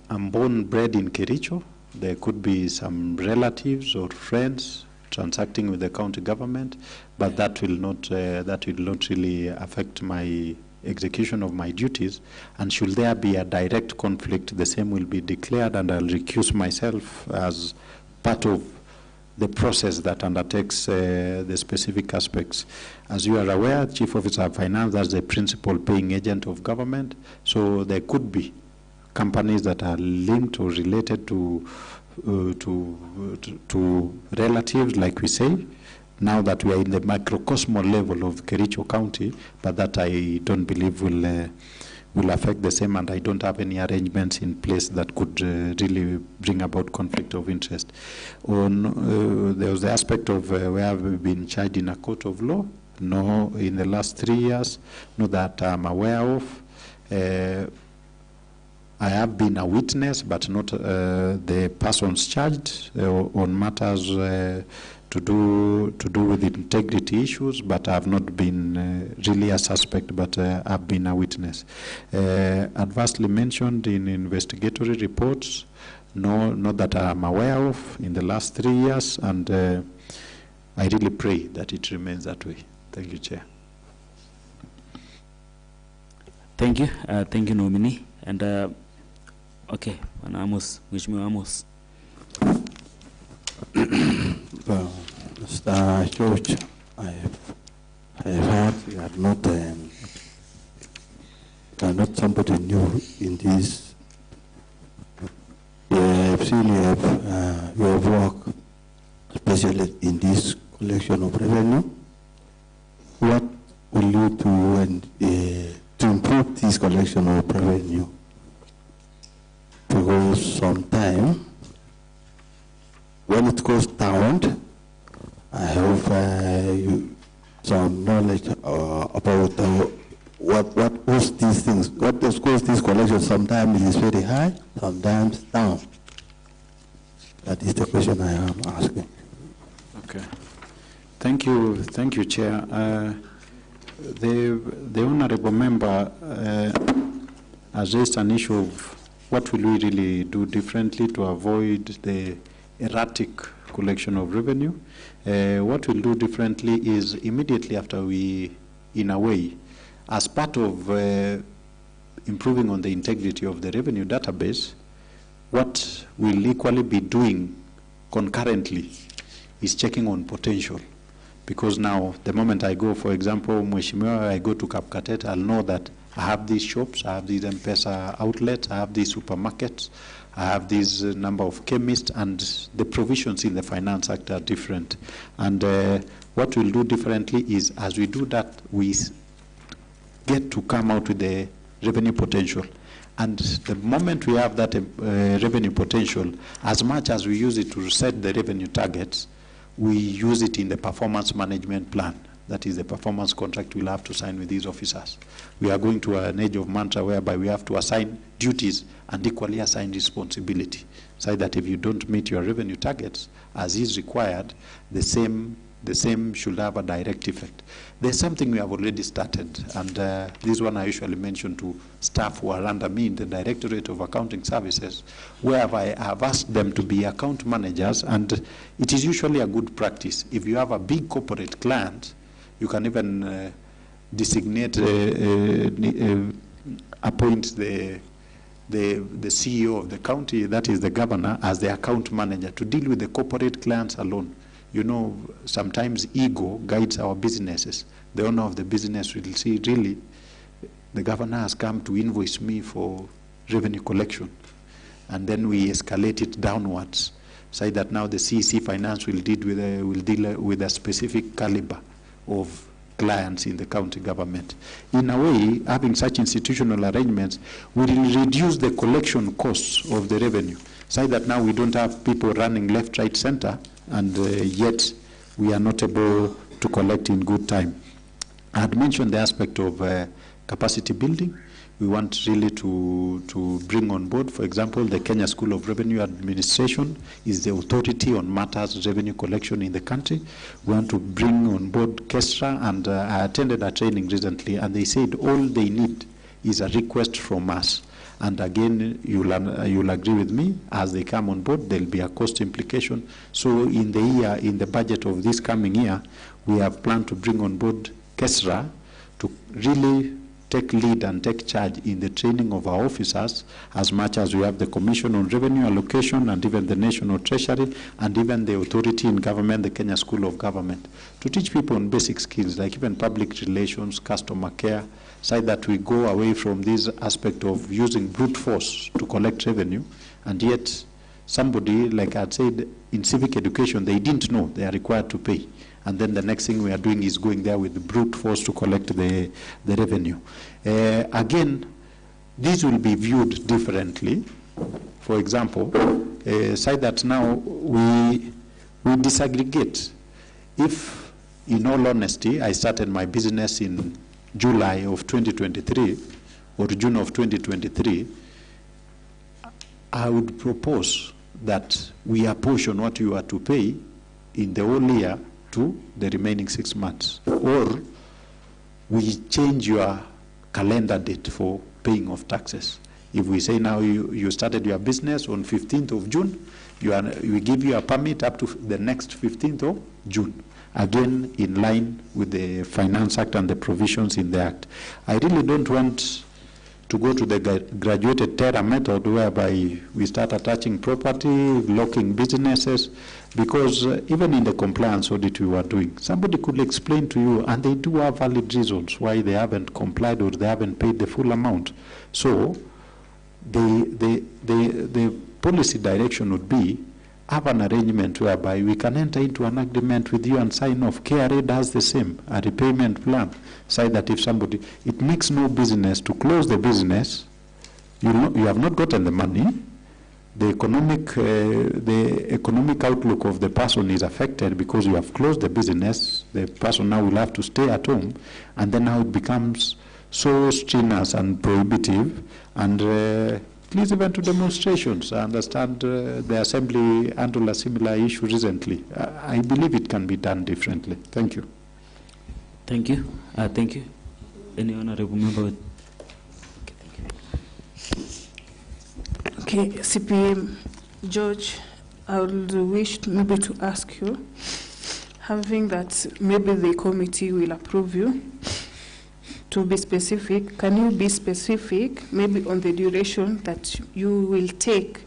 Speaker 1: I'm born, bred in Kericho. There could be some relatives or friends transacting with the county government, but that will not really affect my execution of my duties. And should there be a direct conflict, the same will be declared, and I'll recuse myself as part of the process that undertakes the specific aspects. As you are aware, Chief Officer of Finance is the principal paying agent of government, so there could be companies that are linked or related to relatives, like we say, now that we are in the microcosmal level of Kericho County, but that I don't believe will affect the same, and I don't have any arrangements in place that could really bring about conflict of interest. There was the aspect of where I've been charged in a court of law. No, in the last 3 years, not that I'm aware of. I have been a witness, but not the persons charged on matters to do with integrity issues, but I have not been really a suspect, but I've been a witness. Adversely mentioned in investigatory reports, no, not that I'm aware of in the last 3 years, and I really pray that it remains that way. Thank you, Chair.
Speaker 2: Thank you. Thank you, nominee. And okay, Amos, Mheshimiwa Amos.
Speaker 3: Mr. George, I have heard you are not somebody new in this. I've seen you have worked, especially in this collection of revenue. What will you do to improve this collection of revenue? Because sometimes when it goes down, I have some knowledge about what causes these things. What causes this collection? Sometimes it is very high, sometimes down. That is the question I am asking.
Speaker 1: Okay. Thank you, Chair. The honourable member has raised an issue of what will we really do differently to avoid the erratic collection of revenue. What we'll do differently is immediately after we, in a way, as part of improving on the integrity of the revenue database, what we'll equally be doing concurrently is checking on potential. Because now, the moment I go, for example, Mheshimiwa, I go to Kapkatet, I'll know that I have these shops, I have these M-Pesa outlets, I have these supermarkets, I have this number of chemists, and the provisions in the Finance Act are different. And what we'll do differently is, as we do that, we get to come out with the revenue potential. And the moment we have that revenue potential, as much as we use it to set the revenue targets, we use it in the performance management plan. That is the performance contract we'll have to sign with these officers. We are going to an age of mantra whereby we have to assign duties and equally assign responsibility, so that if you don't meet your revenue targets as is required, the same should have a direct effect. There's something we have already started, and this one I usually mention to staff who are under me in the Directorate of Accounting Services, where I have asked them to be account managers, and it is usually a good practice. If you have a big corporate client, you can even designate, appoint the CEO of the county, that is the governor, as the account manager to deal with the corporate clients alone. You know, sometimes ego guides our businesses. The owner of the business will see, really, the governor has come to invoice me for revenue collection. And then we escalate it downwards, so that now the CEC Finance will deal with a specific caliber of clients in the county government. In a way, having such institutional arrangements will reduce the collection costs of the revenue, so that now we don't have people running left, right, center, and yet we are not able to collect in good time. I had mentioned the aspect of capacity building. We want really to bring on board, for example, the Kenya School of Revenue Administration is the authority on matters revenue collection in the country. We want to bring on board KESRA, and I attended a training recently, and they said all they need is a request from us. And again, you'll agree with me, as they come on board, there'll be a cost implication. So in the budget of this coming year, we have planned to bring on board KESRA to really take lead and take charge in the training of our officers, as much as we have the Commission on Revenue Allocation and even the National Treasury and even the authority in government, the Kenya School of Government, to teach people on basic skills like even public relations, customer care, so that we go away from this aspect of using brute force to collect revenue. And yet somebody, like I said, in civic education, they didn't know they are required to pay. And then the next thing we are doing is going there with brute force to collect the revenue. Again, this will be viewed differently. For example, say that now we disaggregate. If, in all honesty, I started my business in July of 2023 or June of 2023, I would propose that we apportion what you are to pay in the whole year to the remaining 6 months, or we change your calendar date for paying of taxes. If we say now you started your business on 15th of June, we give you a permit up to the next 15th of June, again in line with the Finance Act and the provisions in the Act. I really don't want to go to the graduated terror method whereby we start attaching property, locking businesses, because even in the compliance audit we were doing, somebody could explain to you, and they do have valid reasons why they haven't complied or they haven't paid the full amount. So the policy direction would be, have an arrangement whereby we can enter into an agreement with you and sign off. KRA does the same, a repayment plan, so that if somebody, it makes no business to close the business, you have not gotten the money, the economic outlook of the person is affected because you have closed the business. The person now will have to stay at home, and then now it becomes so strenuous and prohibitive, and please even to demonstrations. I understand the Assembly handled a similar issue recently. I believe it can be done differently. Thank you.
Speaker 2: Thank you. Thank you. Any honorable member?
Speaker 5: Okay, CPM George, I would wish maybe to ask you, having that maybe the committee will approve you, to be specific, can you be specific maybe on the duration that you will take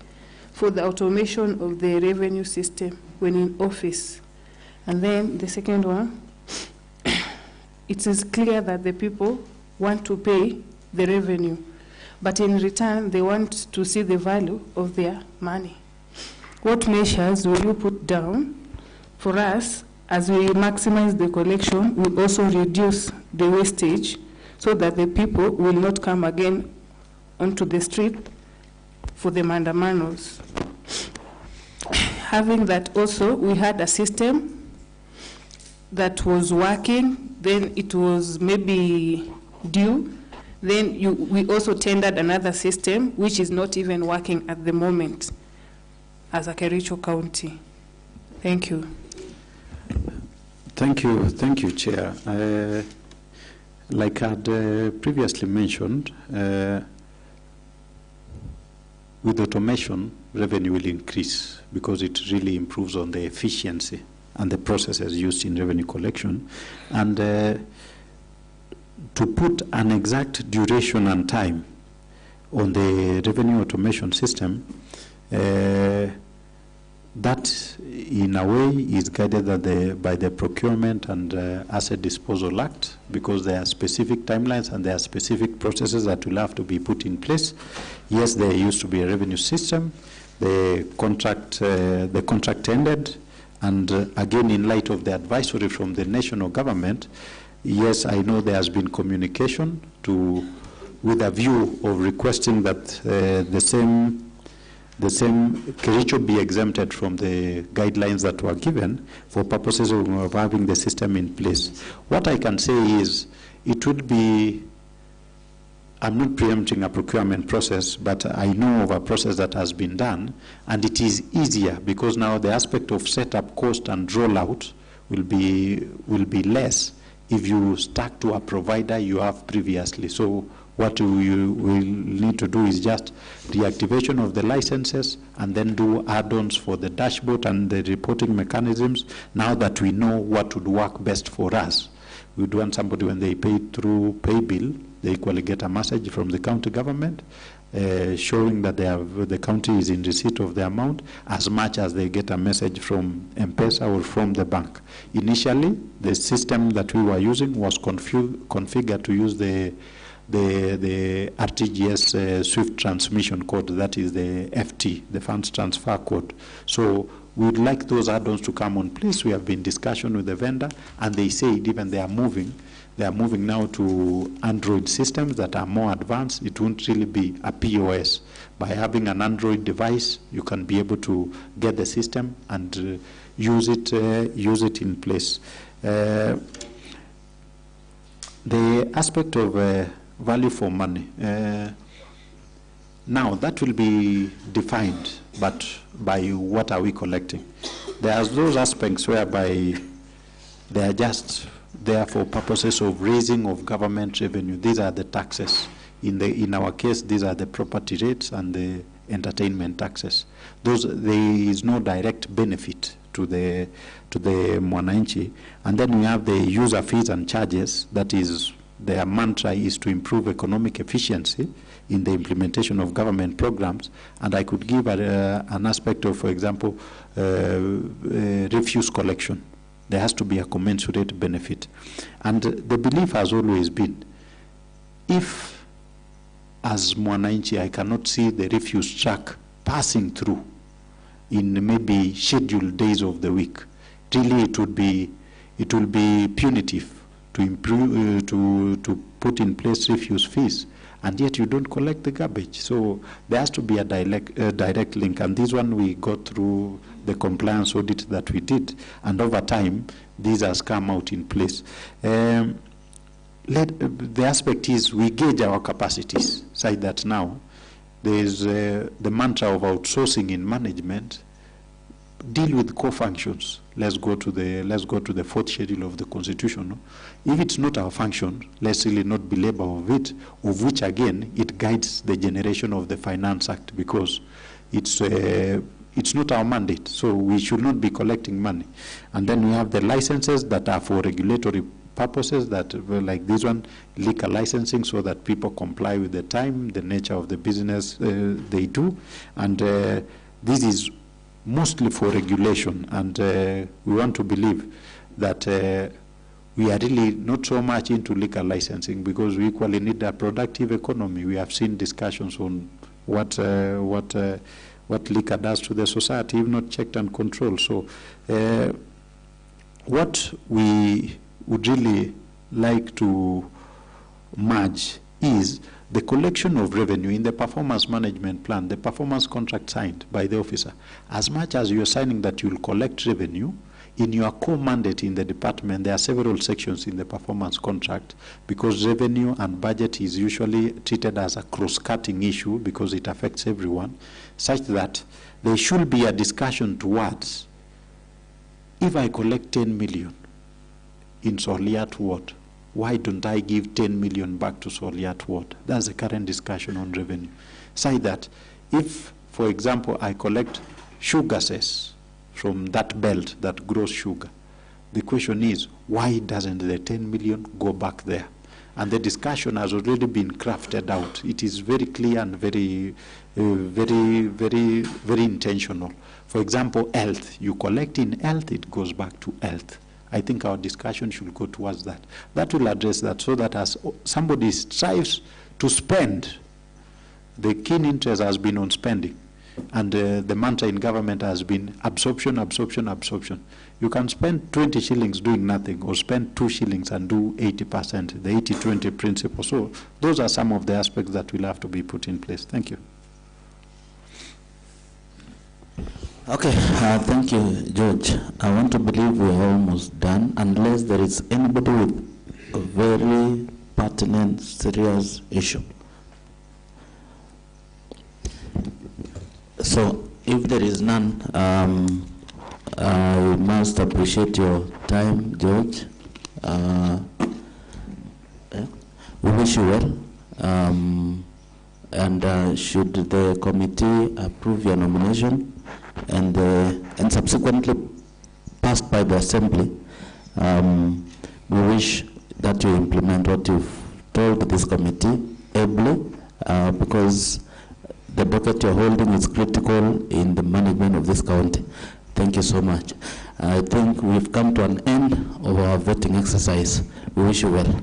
Speaker 5: for the automation of the revenue system when in office? And then the second one, it is clear that the people want to pay the revenue, but in return they want to see the value of their money. What measures will you put down for us as we maximize the collection, we also reduce the wastage, so that the people will not come again onto the street for the mandamanos? Having that also, we had a system that was working, then it was maybe due, then we also tendered another system which is not even working at the moment as a Kericho County. Thank you.
Speaker 1: Thank you, Chair. Like I had previously mentioned, with automation, revenue will increase because it really improves on the efficiency and the processes used in revenue collection. And to put an exact duration and time on the revenue automation system, that in a way is guided by the Procurement and Asset Disposal Act, because there are specific timelines and there are specific processes that will have to be put in place. Yes, there used to be a revenue system. The contract ended, and again, in light of the advisory from the national government, yes, I know there has been communication with a view of requesting that the same the same Kericho be exempted from the guidelines that were given for purposes of having the system in place. What I can say is it would be, I'm not preempting a procurement process, but I know of a process that has been done, and it is easier because now the aspect of setup cost and rollout will be less if you stack to a provider you have previously. So what you will need to do is just reactivation of the licenses and then do add-ons for the dashboard and the reporting mechanisms now that we know what would work best for us. We would want somebody, when they pay through pay bill, they equally get a message from the county government showing that the county is in receipt of the amount, as much as they get a message from M-Pesa or from the bank. Initially, the system that we were using was configured to use the RTGS Swift transmission code, that is the FT, the funds transfer code. So we would like those add-ons to come on place. We have been in discussion with the vendor, and they said even they are moving now to Android systems that are more advanced. It won't really be a POS. By having an Android device, you can be able to get the system and use it in place. The aspect of value for money, now that will be defined, but by what are we collecting? There's those aspects whereby they are just there for purposes of raising of government revenue. These are the taxes. In our case, these are the property rates and the entertainment taxes. There is no direct benefit to the mwananchi. And then we have the user fees and charges. That is, their mantra is to improve economic efficiency in the implementation of government programs. And I could give an aspect of, for example, refuse collection. There has to be a commensurate benefit. And the belief has always been, if as mwananchi I cannot see the refuse truck passing through in maybe scheduled days of the week, really it will be punitive to improve, to put in place refuse fees, and yet you don't collect the garbage. So there has to be a direct link, and this one we got through the compliance audit that we did, and over time these has come out in place. The aspect is we gauge our capacities, say that now there is the mantra of outsourcing in management. Deal with core functions. Let's go to the fourth schedule of the Constitution. No? If it's not our function, let's really not belabor of it, of which again it guides the generation of the Finance Act, because it's not our mandate, so we should not be collecting money. And then we have the licenses that are for regulatory purposes, that like this one, liquor licensing, so that people comply with the time, the nature of the business they do, and this is mostly for regulation, and we want to believe that we are really not so much into liquor licensing, because we equally need a productive economy. We have seen discussions on what liquor does to the society if not checked and controlled. So what we would really like to merge is the collection of revenue in the performance management plan, the performance contract signed by the officer. As much as you're signing that you'll collect revenue, in your core mandate in the department, there are several sections in the performance contract, because revenue and budget is usually treated as a cross-cutting issue because it affects everyone, such that there should be a discussion towards, if I collect 10 million in Soliat Ward, why don't I give 10 million back to Soliat Ward? That's the current discussion on revenue. Say that if, for example, I collect sugar cess from that belt that grows sugar, the question is, why doesn't the 10 million go back there? And the discussion has already been crafted out. It is very clear and very intentional. For example, health. You collect in health, it goes back to health. I think our discussion should go towards that. That will address that, so that as somebody strives to spend, the keen interest has been on spending. And the mantra in government has been absorption, absorption, absorption. You can spend 20 shillings doing nothing, or spend 2 shillings and do 80%, the 80-20 principle. So those are some of the aspects that will have to be put in place. Thank you.
Speaker 4: Okay, thank you, George. I want to believe we're almost done, unless there is anybody with a very pertinent, serious issue. So, if there is none, I must appreciate your time, George. We wish you well. And should the committee approve your nomination and subsequently passed by the assembly, we wish that you implement what you've told this committee ably, because the docket you're holding is critical in the management of this county. Thank you so much. I think we've come to an end of our voting exercise. We wish you well.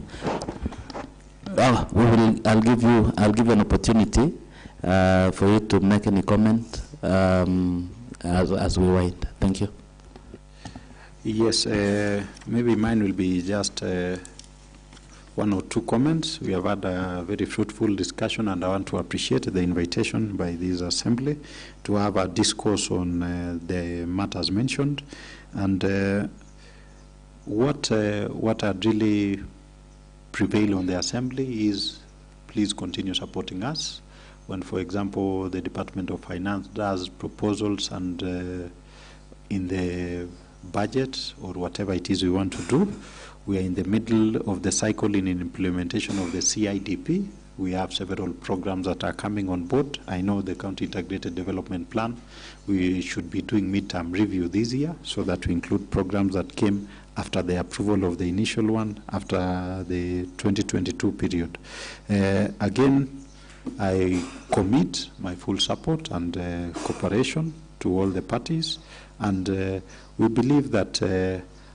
Speaker 4: I'll give you an opportunity for you to make any comment as we wait. Thank you.
Speaker 1: Yes, maybe mine will be just one or two comments. We have had a very fruitful discussion, and I want to appreciate the invitation by this assembly to have a discourse on the matters mentioned. And what I'd really prevail on the assembly is, please continue supporting us when, for example, the Department of Finance does proposals and in the budget or whatever it is we want to do. We are in the middle of the cycle in implementation of the CIDP. We have several programs that are coming on board. I know the County Integrated Development Plan, we should be doing midterm review this year so that we include programs that came after the approval of the initial one, after the 2022 period. Again, I commit my full support and cooperation to all the parties, and we believe that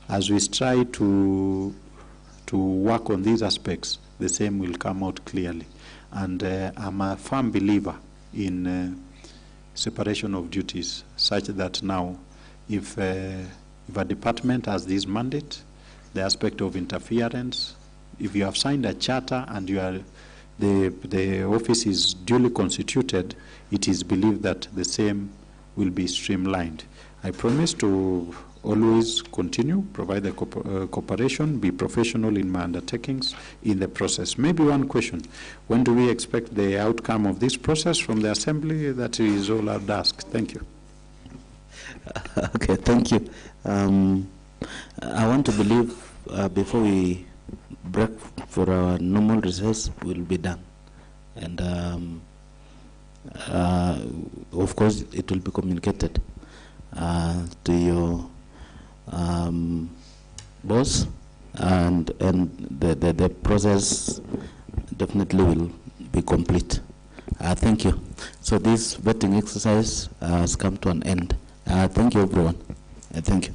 Speaker 1: as we strive to work on these aspects, the same will come out clearly. And I'm a firm believer in separation of duties, such that now, if a department has this mandate, the aspect of interference, if you have signed a charter and you are the office is duly constituted, it is believed that the same will be streamlined. I promise to always continue, provide the cooperation, be professional in my undertakings in the process. Maybe one question: when do we expect the outcome of this process from the assembly? That is all I'd ask. Thank you.
Speaker 4: Okay, thank you. I want to believe before we break for our normal recess, we'll be done. And of course, it will be communicated to your boss, and the process definitely will be complete. Thank you. So this vetting exercise has come to an end. Thank you, everyone. Thank you.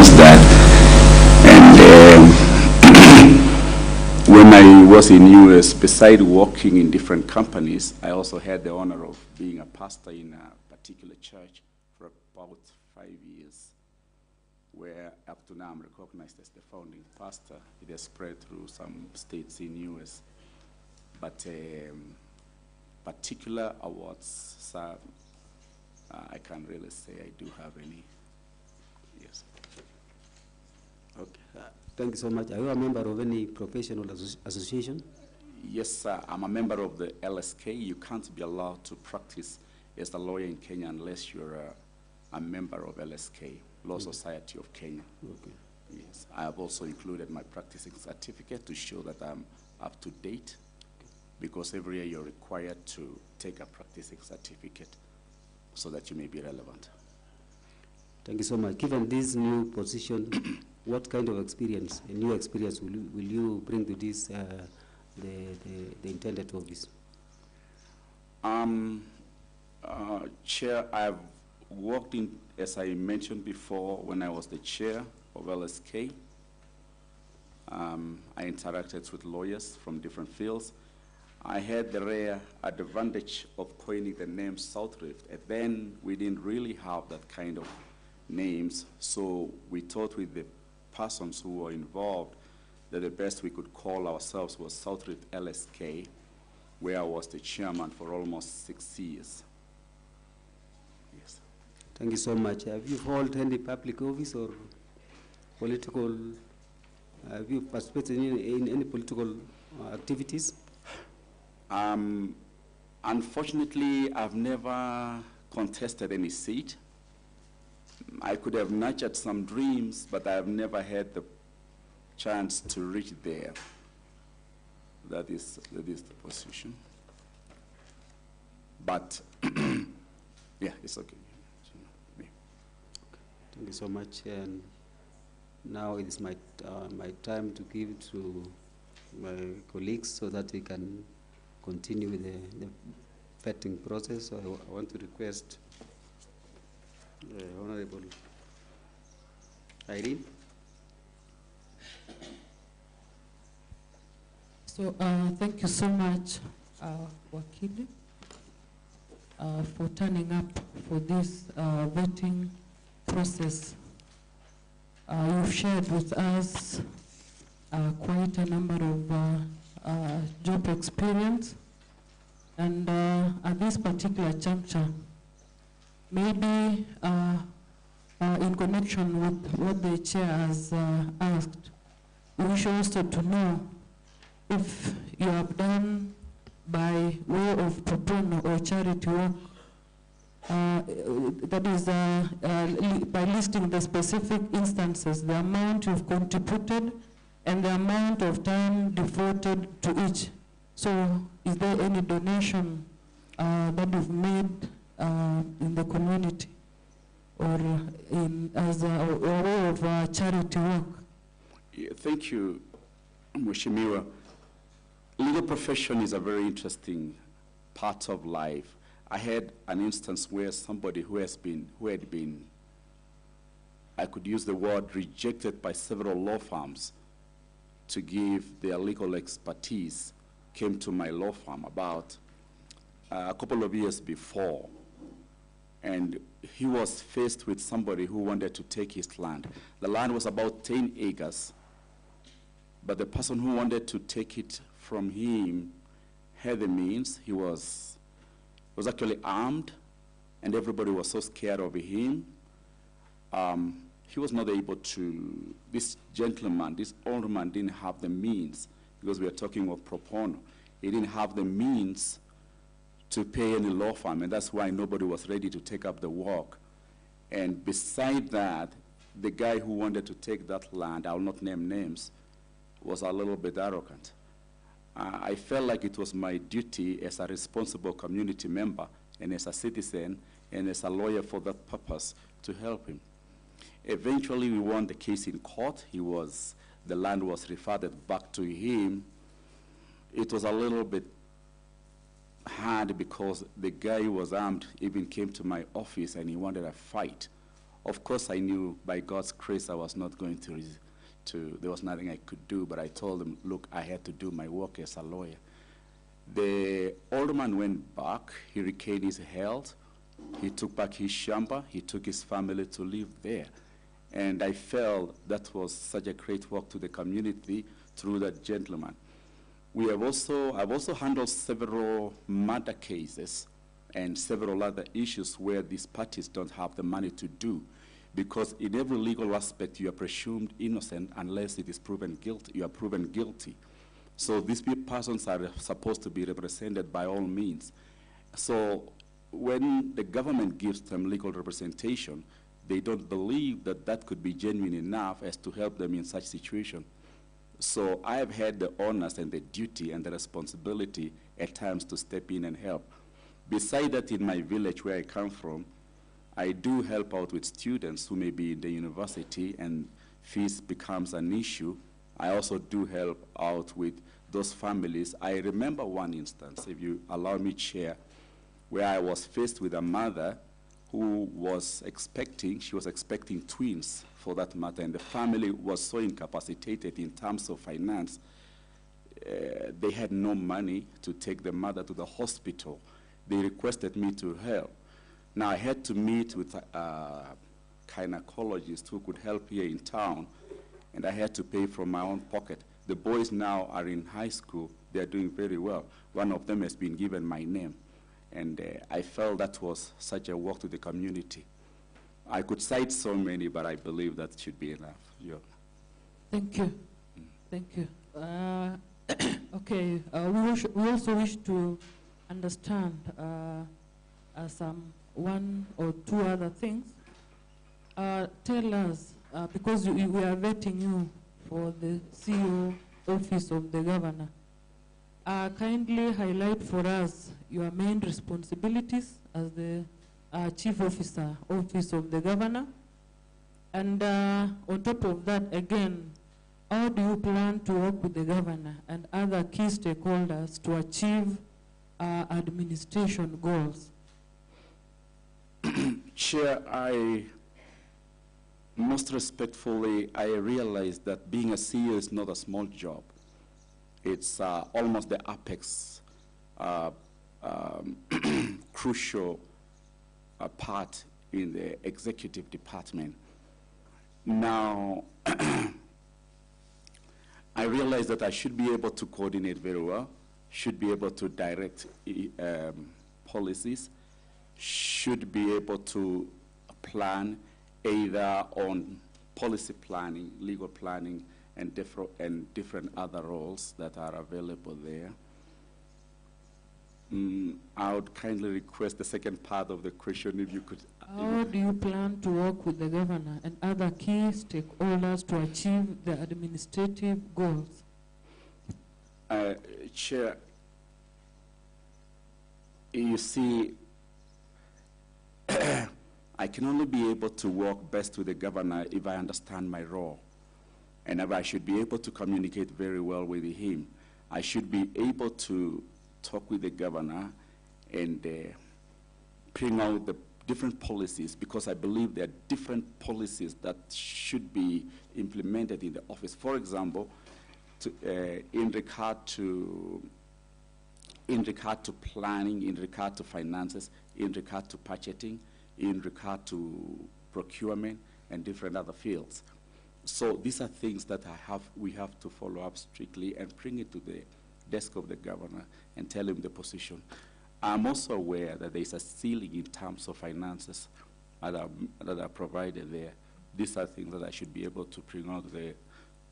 Speaker 6: experienced that. And when I was in US, besides working in different companies, I also had the honor of being a pastor in a particular church for about 5 years, where up to now I'm recognized as the founding pastor. It has spread through some states in US. But particular awards, sir, I can't really say I do have any. Yes.
Speaker 7: Okay. Thank you so much. Are you a member of any professional association?
Speaker 6: Yes, sir. I'm a member of the LSK. You can't be allowed to practice as a lawyer in Kenya unless you're a member of LSK, Law Society of Kenya.
Speaker 7: Okay.
Speaker 6: Yes. I have also included my practicing certificate to show that I'm up to date, because every year you're required to take a practicing certificate so that you may be relevant.
Speaker 7: Thank you so much. Given this new position, what kind of experience, a new experience, will you bring to this, the intended office?
Speaker 6: Chair, I've worked in, as I mentioned before, when I was the chair of LSK. I interacted with lawyers from different fields. I had the rare advantage of coining the name South Rift, and then we didn't really have that kind of names, so we thought with the persons who were involved that the best we could call ourselves was South Rift LSK, where I was the chairman for almost 6 years. Yes.
Speaker 7: Thank you so much. Have you held any public office or political, have you participated in any political activities?
Speaker 6: Unfortunately, I've never contested any seat. I could have nurtured some dreams, but I've never had the chance to reach there. That is the position. But yeah, it's okay.
Speaker 7: Thank you so much. And now it is my time to give to my colleagues so that we can continue with the vetting process. So I want to request Honorable Irene.
Speaker 8: So thank you so much, Wakili, for turning up for this vetting process. You've shared with us quite a number of job experience, and at this particular juncture, maybe in connection with what the chair has asked, we wish also to know if you have done by way of pro bono or charity work, that is by listing the specific instances, the amount you've contributed and the amount of time devoted to each. So is there any donation that you've made in the community or as a way of charity work?
Speaker 6: Yeah, thank you, Mheshimiwa. Legal profession is a very interesting part of life. I had an instance where somebody who had been, I could use the word, rejected by several law firms to give their legal expertise, came to my law firm about a couple of years before. And he was faced with somebody who wanted to take his land. The land was about 10 acres, but the person who wanted to take it from him had the means. He was actually armed, and everybody was so scared of him. He was not able to, this gentleman, this older man didn't have the means, because we are talking of pro bono. He didn't have the means to pay any law firm, and that's why nobody was ready to take up the work. And beside that, the guy who wanted to take that land, I will not name names, was a little bit arrogant. I felt like it was my duty as a responsible community member and as a citizen and as a lawyer for that purpose to help him. Eventually, we won the case in court. The land was referred back to him. It was a little bit hard because the guy who was armed even came to my office and he wanted a fight Of course, I knew by God's grace I was not going there was nothing I could do, but I told them, look, I had to do my work as a lawyer. The old man went back, he regained his health, he took back his shamba, he took his family to live there. And I felt that was such a great work to the community through that gentleman. I've also handled several murder cases and several other issues where these parties don't have the money to do. Because in every legal aspect, you are presumed innocent unless it is proven guilty. You are proven guilty. So these persons are supposed to be represented by all means. So when the government gives them legal representation, they don't believe that that could be genuine enough as to help them in such situation. So I have had the honors and the duty and the responsibility at times to step in and help. Besides that, in my village where I come from, I do help out with students who may be in the university and fees becomes an issue. I also do help out with those families. I remember one instance, if you allow me, Chair, where I was faced with a mother who was expecting twins for that matter, and the family was so incapacitated in terms of finance. They had no money to take the mother to the hospital. They requested me to help. Now, I had to meet with a gynecologist who could help here in town, and I had to pay from my own pocket. The boys now are in high school. They're doing very well. One of them has been given my name, and I felt that was such a work to the community. I could cite so many, but I believe that should be enough. Yeah.
Speaker 8: Thank you. Thank you. Okay, we also wish to understand some one or two other things. Tell us, because we are vetting you for the CEO office of the governor, kindly highlight for us your main responsibilities as the chief officer, office of the governor. And on top of that, again, how do you plan to work with the governor and other key stakeholders to achieve administration goals?
Speaker 6: Chair, most respectfully, I realize that being a CEO is not a small job. It's almost the apex, crucial part in the executive department. Now, I realize that I should be able to coordinate very well, should be able to direct policies, should be able to plan either on policy planning, legal planning, and different other roles that are available there. I would kindly request the second part of the question if you could.
Speaker 8: How do you plan to work with the governor and other key stakeholders to achieve the administrative goals?
Speaker 6: Chair, you see, I can only be able to work best with the governor if I understand my role. And if I should be able to communicate very well with him. I should be able to talk with the governor and bring out the different policies, because I believe there are different policies that should be implemented in the office. For example, in regard to planning, in regard to finances, in regard to budgeting, in regard to procurement, and different other fields. So these are things that we have to follow up strictly and bring it to the desk of the governor and tell him the position. I'm also aware that there is a ceiling in terms of finances that are provided there. These are things that I should be able to bring out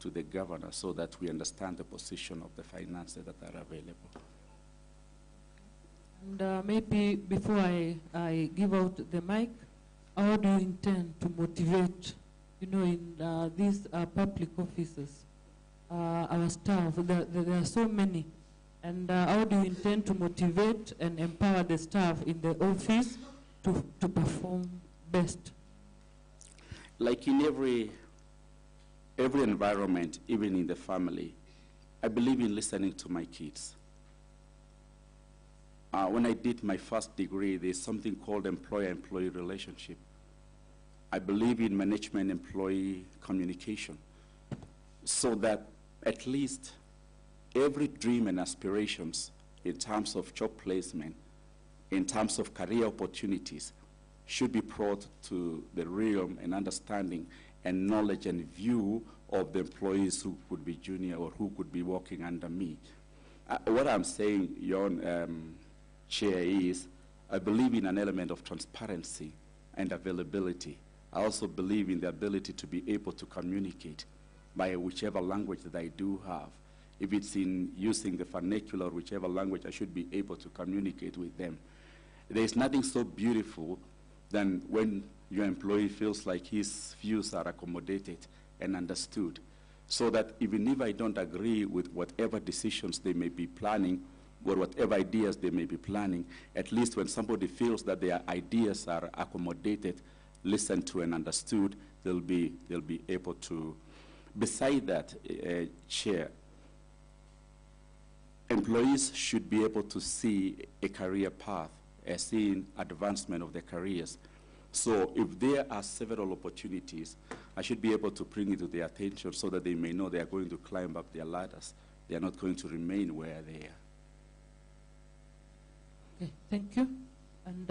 Speaker 6: to the governor so that we understand the position of the finances that are available.
Speaker 8: And maybe before I give out the mic, how do you intend to motivate, in these public offices, our staff? There are so many. And how do you intend to motivate and empower the staff in the office to perform best?
Speaker 6: Like in every environment, even in the family, I believe in listening to my kids. When I did my first degree, there's something called employer-employee relationship. I believe in management-employee communication, so that at least every dream and aspirations in terms of job placement, in terms of career opportunities, should be brought to the realm and understanding and knowledge and view of the employees who could be junior or who could be working under me. What I'm saying, Your Chair, is I believe in an element of transparency and availability. I also believe in the ability to be able to communicate by whichever language that I do have. If it's in using the vernacular, whichever language, I should be able to communicate with them. There is nothing so beautiful than when your employee feels like his views are accommodated and understood, so that even if I don't agree with whatever decisions they may be planning or whatever ideas they may be planning, at least when somebody feels that their ideas are accommodated, listened to and understood, they'll be able to. Beside that, Chair, employees should be able to see a career path as seeing advancement of their careers. So if there are several opportunities, I should be able to bring it to their attention so that they may know they are going to climb up their ladders. They are not going to remain where they are.
Speaker 8: Okay, thank you. And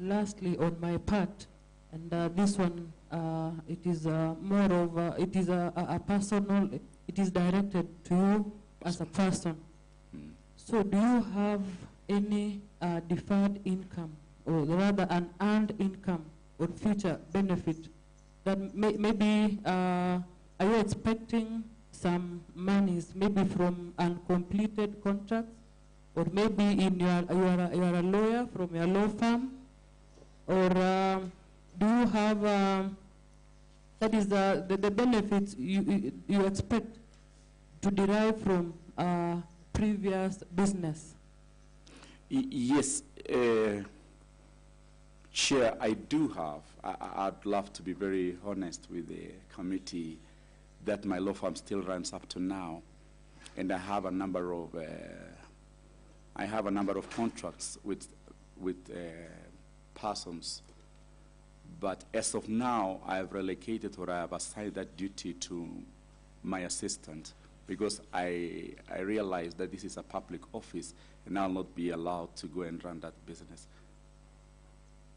Speaker 8: lastly, on my part, and this one, it is more of it is a personal. It is directed to you as a person. So, do you have any deferred income, or rather an earned income or future benefit that maybe are you expecting some monies, maybe from uncompleted contracts, or maybe in you are a lawyer from your law firm, or do you have that is the benefits you expect to derive from previous business?
Speaker 6: Yes, Chair, I do have. I'd love to be very honest with the committee that my law firm still runs up to now, and I have a number of contracts with persons. But as of now, I have relegated or I have assigned that duty to my assistant, because I realize that this is a public office and I'll not be allowed to go and run that business.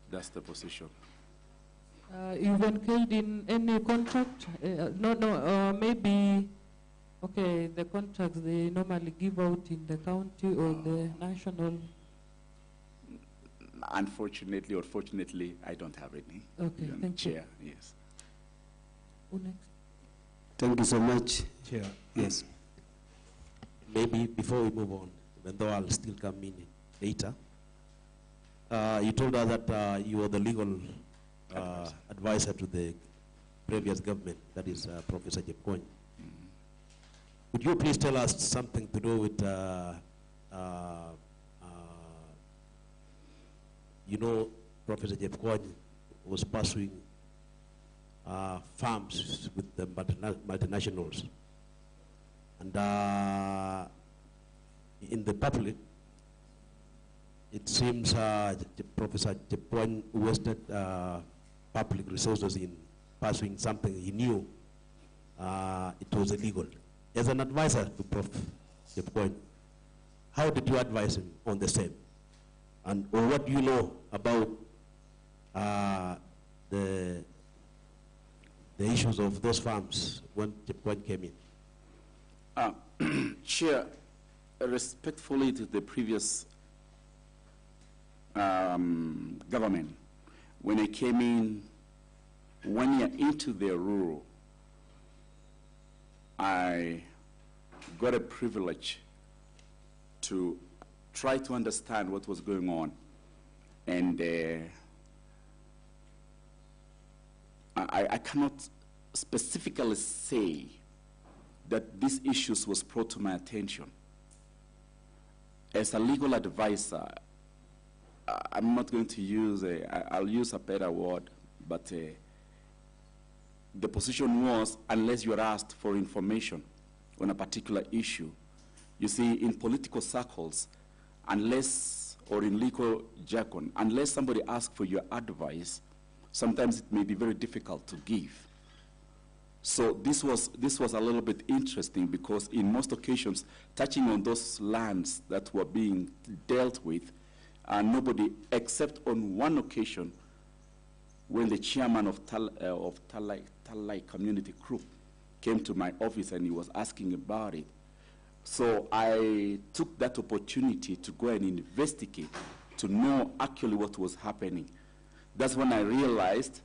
Speaker 6: That's the position.
Speaker 8: You've engaged in any contract? Maybe, okay, the contracts they normally give out in the county or the national?
Speaker 6: Unfortunately or fortunately, I don't have any.
Speaker 8: Okay, thank
Speaker 6: Chair,
Speaker 8: you.
Speaker 6: yes.
Speaker 8: Who next?
Speaker 3: Thank you so much.
Speaker 9: Chair.
Speaker 3: Yes.
Speaker 9: Maybe before we move on, even though I'll still come in later, you told us that you were the legal advisor to the previous government, that is Professor Jepkony. Would you please tell us something to do with, you know, Professor Jepkony was pursuing farms with the multinationals. And in the public, it seems Professor Jepkony wasted public resources in pursuing something he knew it was illegal. As an advisor to Prof. Jepkony, how did you advise him on the same? And or what do you know about the issues of those farms when Jepkony came in?
Speaker 6: Chair, respectfully to the previous government, when I came in 1 year into their rule, I got a privilege to try to understand what was going on. And I cannot specifically say that these issues was brought to my attention. As a legal advisor, I'm not going to use I'll use a better word, but the position was, unless you are asked for information on a particular issue. You see, in political circles, unless, or in legal jargon, unless somebody asks for your advice, sometimes it may be very difficult to give. So this was a little bit interesting because in most occasions, touching on those lands that were being dealt with, nobody, except on one occasion, when the chairman of Talai Community Group came to my office and he was asking about it. So I took that opportunity to go and investigate to know actually what was happening. That's when I realized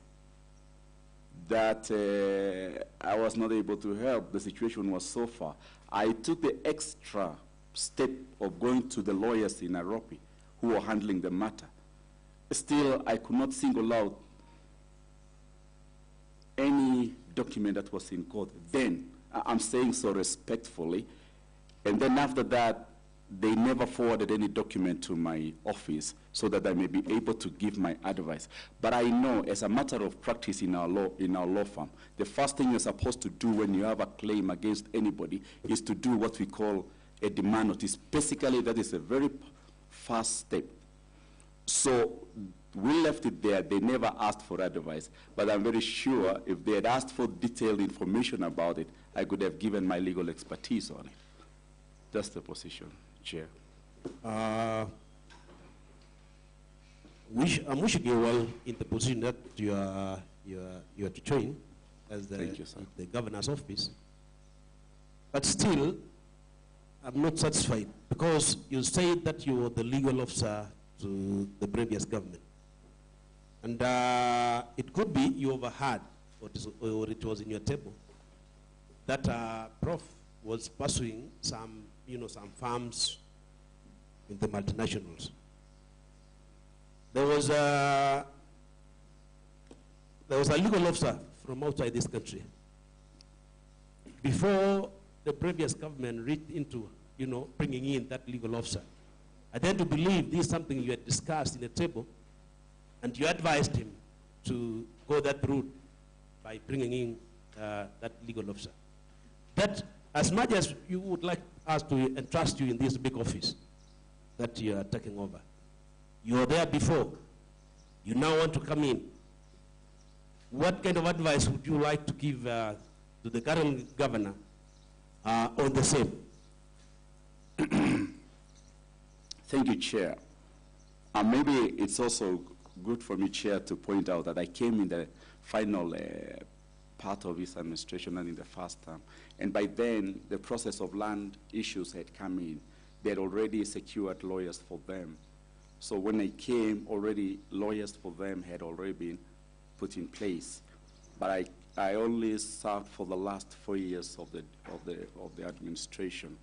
Speaker 6: that I was not able to help. The situation was so far. I took the extra step of going to the lawyers in Nairobi who were handling the matter. Still, I could not single out any document that was in court. Then, I'm saying so respectfully, and then after that, they never forwarded any document to my office so that I may be able to give my advice. But I know, as a matter of practice in our law firm, the first thing you're supposed to do when you have a claim against anybody is to do what we call a demand notice. Basically, that is a very first step. So we left it there. They never asked for advice. But I'm very sure if they had asked for detailed information about it, I could have given my legal expertise on it. That's the position, Chair.
Speaker 9: I'm wishing you well in the position that you are to join as the governor's office. But still, I'm not satisfied because you said that you were the legal officer to the previous government. And it could be you overheard, or it was in your table, that Prof was pursuing some farms in the multinationals. There was a legal officer from outside this country. Before the previous government reached into, bringing in that legal officer, I tend to believe this is something you had discussed in the table, and you advised him to go that route by bringing in that legal officer. That, as much as you would like us to entrust you in this big office that you are taking over, you were there before, you now want to come in. What kind of advice would you like to give to the current governor on the same?
Speaker 6: Thank you, Chair. Maybe it's also good for me, Chair, to point out that I came in the final part of his administration and in the first term. And by then, the process of land issues had come in. They had already secured lawyers for them. So when I came, already lawyers for them had already been put in place. But I only served for the last 4 years of the administration.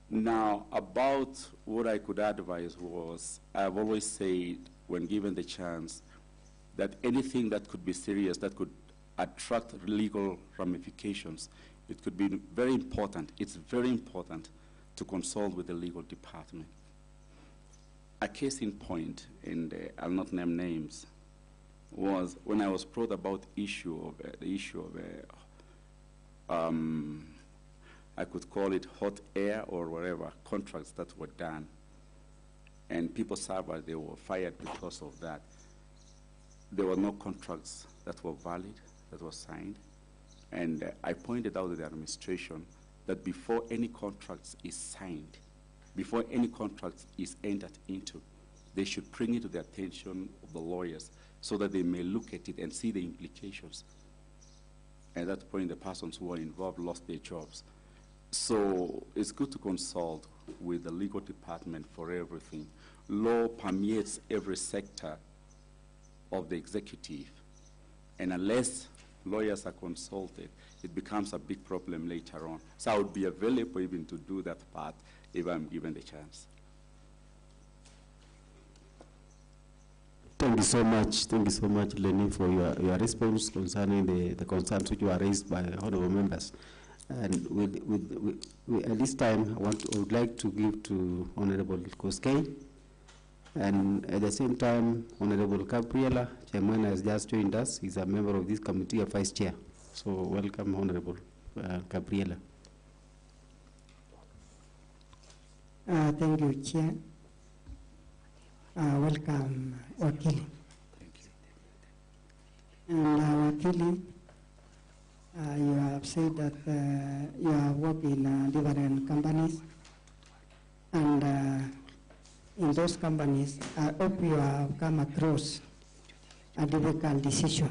Speaker 6: Now, about what I could advise was, I've always said, when given the chance, that anything that could be serious, that could attract legal ramifications, it could be very important. It's very important to consult with the legal department. A case in point, and I'll not name names, was when I was brought about the issue of I could call it hot air or whatever, contracts that were done. And people suffered, they were fired because of that. There were no contracts that were valid, that were signed. And I pointed out to the administration that before any contracts is signed, before any contract is entered into, they should bring it to the attention of the lawyers so that they may look at it and see the implications. At that point, the persons who were involved lost their jobs. So it's good to consult with the legal department for everything. Law permeates every sector of the executive. And unless lawyers are consulted, it becomes a big problem later on. So I would be available even to do that part if I'm given the chance.
Speaker 10: Thank you so much, Lenny, for your response concerning the concerns which were raised by honorable members. And at this time, I would like to give to Honorable Koskei, and at the same time, Honorable Gabriela, Chairman, has just joined us. He's a member of this committee, a vice chair. So welcome, Honorable Gabriela.
Speaker 11: Thank you, Chair. Welcome, Wakili.
Speaker 6: Thank
Speaker 11: And Wakili, you have said that you have worked in different companies, and in those companies, I hope you have come across a difficult decision.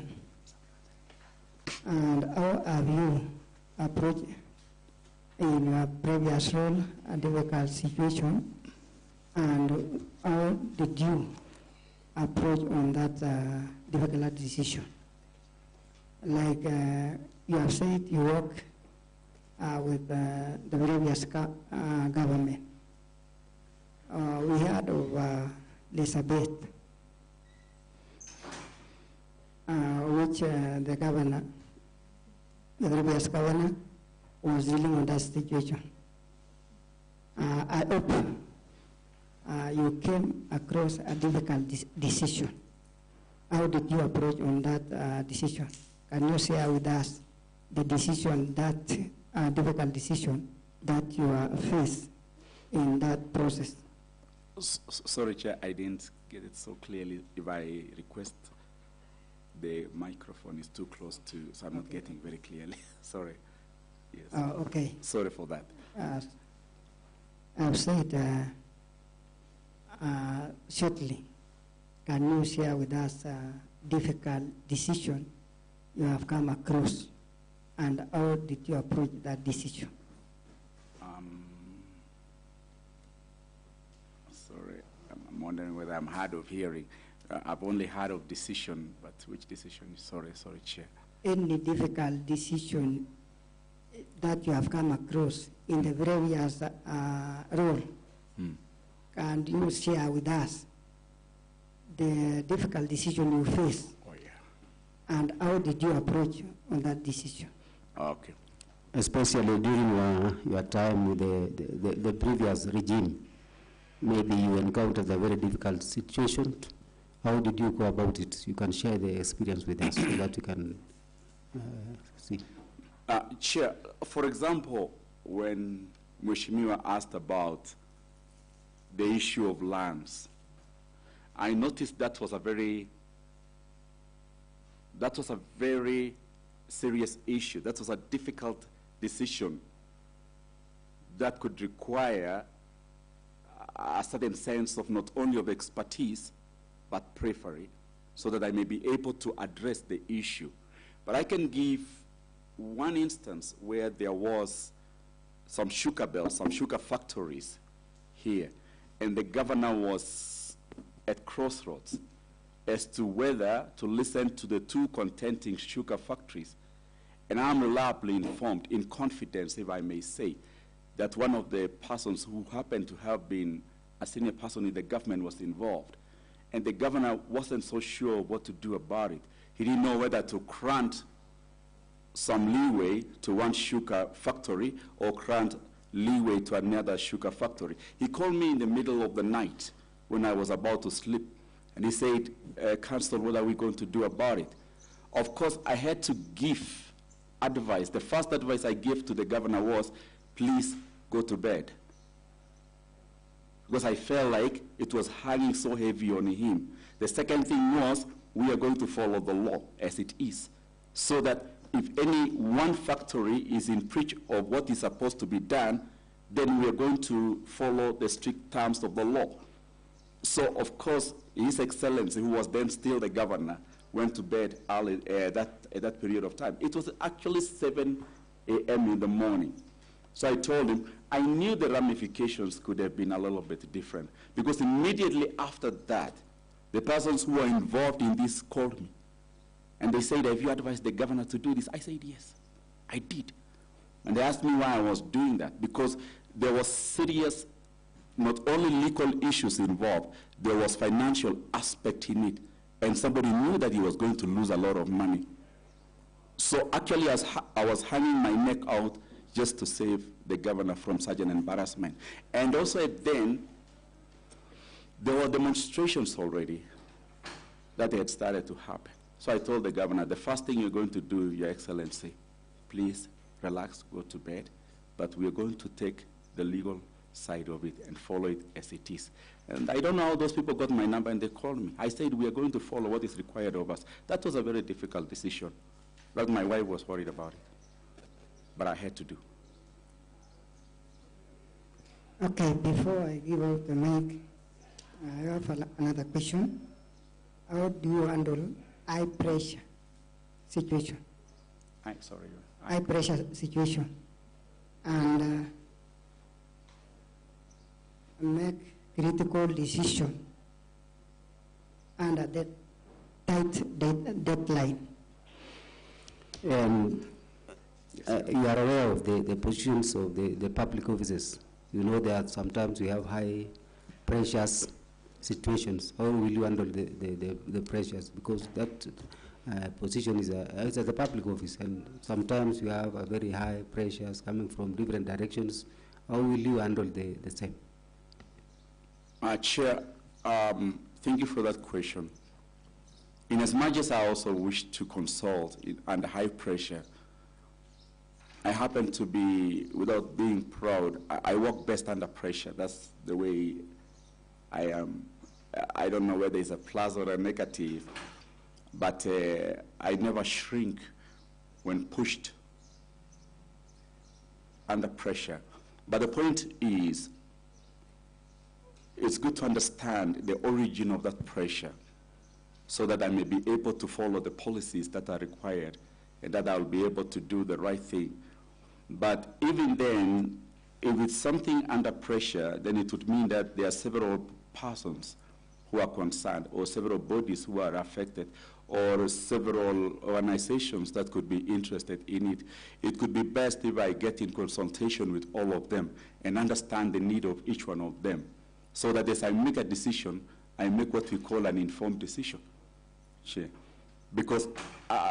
Speaker 11: And how have you approached in your previous role a difficult situation, and how did you approach on that difficult decision? Like you have said, you work with the previous government. We heard of Elizabeth, which the governor, the previous governor, was dealing with that situation. I hope you came across a difficult decision. How did you approach on that decision? Can you share with us the decision, that difficult decision that you faced in that process?
Speaker 6: Sorry, Chair, I didn't get it so clearly. If I request, the microphone is too close to, so I'm not getting very clearly. Sorry. Yes.
Speaker 11: Okay.
Speaker 6: Sorry for that.
Speaker 11: I've said shortly, can you share with us a difficult decision you have come across, and how did you approach that decision?
Speaker 6: Sorry, I'm wondering whether I'm hard of hearing. I've only heard of decision, but which decision? Sorry, Chair.
Speaker 11: Any difficult decision that you have come across in the various role, can you share with us the difficult decision you faced?
Speaker 6: Oh, yeah.
Speaker 11: And how did you approach on that decision?
Speaker 6: Okay.
Speaker 10: Especially during your time with the previous regime, maybe you encountered a very difficult situation. How did you go about it? You can share the experience with us so that we can see.
Speaker 6: Chair, for example, when Mheshimiwa asked about the issue of lands, I noticed that was a very serious issue. That was a difficult decision that could require a certain sense of not only of expertise, but periphery, so that I may be able to address the issue. But I can give one instance where there was some sugar bells, some sugar factories here, and the governor was at crossroads as to whether to listen to the two contending sugar factories. And I'm reliably informed, in confidence, if I may say, that one of the persons who happened to have been a senior person in the government was involved. And the governor wasn't so sure what to do about it. He didn't know whether to grant some leeway to one sugar factory or grant leeway to another sugar factory. He called me in the middle of the night when I was about to sleep, and he said, Council, what are we going to do about it? Of course, I had to give advice. The first advice I gave to the governor was, please go to bed. Because I felt like it was hanging so heavy on him. The second thing was, we are going to follow the law as it is, so that if any one factory is in breach of what is supposed to be done, then we are going to follow the strict terms of the law. So, of course, His Excellency, who was then still the governor, went to bed early at that period of time. It was actually 7 a.m. in the morning. So I told him, I knew the ramifications could have been a little bit different, because immediately after that, the persons who were involved in this called me. And they said, have you advised the governor to do this? I said, yes, I did. And they asked me why I was doing that, because there was serious, not only legal issues involved, there was financial aspect in it. And somebody knew that he was going to lose a lot of money. So actually, I was hanging my neck out just to save the governor from such an embarrassment. And also then, there were demonstrations already that had started to happen. So I told the governor, the first thing you're going to do, Your Excellency, please relax, go to bed, but we're going to take the legal side of it and follow it as it is. And I don't know how those people got my number and they called me. I said, we are going to follow what is required of us. That was a very difficult decision. But my wife was worried about it. But I had to do.
Speaker 11: Okay, before I give out the mic, I have another question. How do you handle high pressure situation? High pressure situation. And make critical decision under that tight deadline.
Speaker 10: You are aware of the positions of the public officers. You know that sometimes we have high pressures situations. How will you handle the pressures? Because that position is it's at the public office, and sometimes you have a very high pressures coming from different directions. How will you handle the same?
Speaker 6: Chair, thank you for that question. In as much as I also wish to consult under high pressure, I happen to be, without being proud, I work best under pressure. That's the way I am. I don't know whether it's a plus or a negative, but I never shrink when pushed under pressure. But the point is, it's good to understand the origin of that pressure so that I may be able to follow the policies that are required and that I'll be able to do the right thing. But even then, if it's something under pressure, then it would mean that there are several persons who are concerned, or several bodies who are affected, or several organizations that could be interested in it. It could be best if I get in consultation with all of them and understand the need of each one of them, so that as I make a decision, I make what we call an informed decision. Chair. Because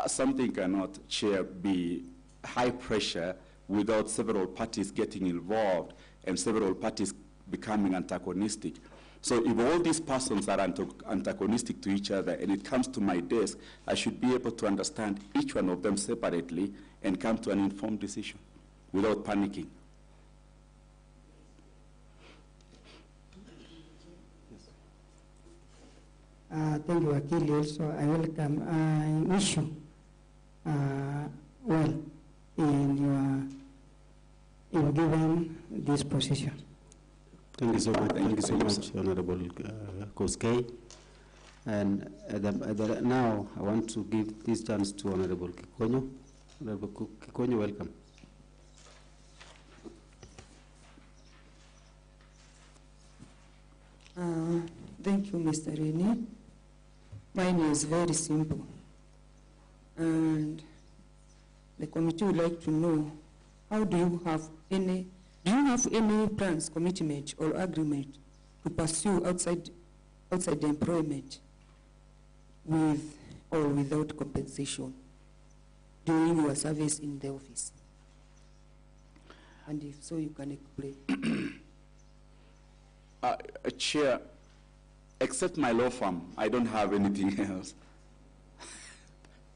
Speaker 6: something cannot, Chair, be high pressure without several parties getting involved and several parties becoming antagonistic. So if all these persons are antagonistic to each other and it comes to my desk, I should be able to understand each one of them separately and come to an informed decision without panicking.
Speaker 11: Thank you, Akili. Also, I welcome. I wish you well in giving this position.
Speaker 10: Thank you so much. Thank you so much, Honorable Koskei. And now I want to give this chance to Honorable Kikonyo. Honorable Kikonyo, welcome.
Speaker 12: Thank you, Mr. Rene. Mine is very simple. And the committee would like to know, how do you have any plans, commitment, or agreement to pursue outside the employment with or without compensation during your service in the office? And if so, you can explain.
Speaker 6: Chair, except my law firm, I don't have anything else.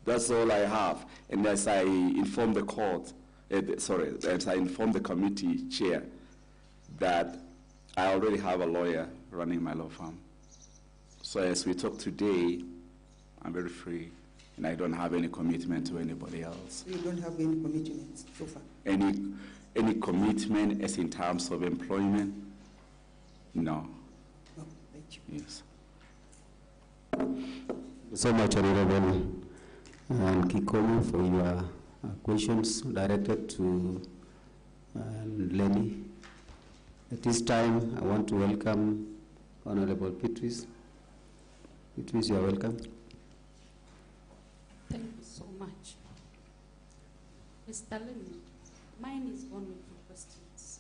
Speaker 6: That's all I have. And as I inform the court, as I inform the committee chair, that I already have a lawyer running my law firm. So as we talk today, I'm very free, and I don't have any commitment to anybody else.
Speaker 12: You don't have any commitments so far?
Speaker 6: Any commitment as in terms of employment? No.
Speaker 12: Oh, thank you.
Speaker 6: Yes.
Speaker 10: So much, Honorable Kikonyo, for your questions directed to Lenny. At this time, I want to welcome Honorable Beatrice. Beatrice, you are welcome.
Speaker 13: Thank you so much. Mr. Lenny, mine is one with two questions.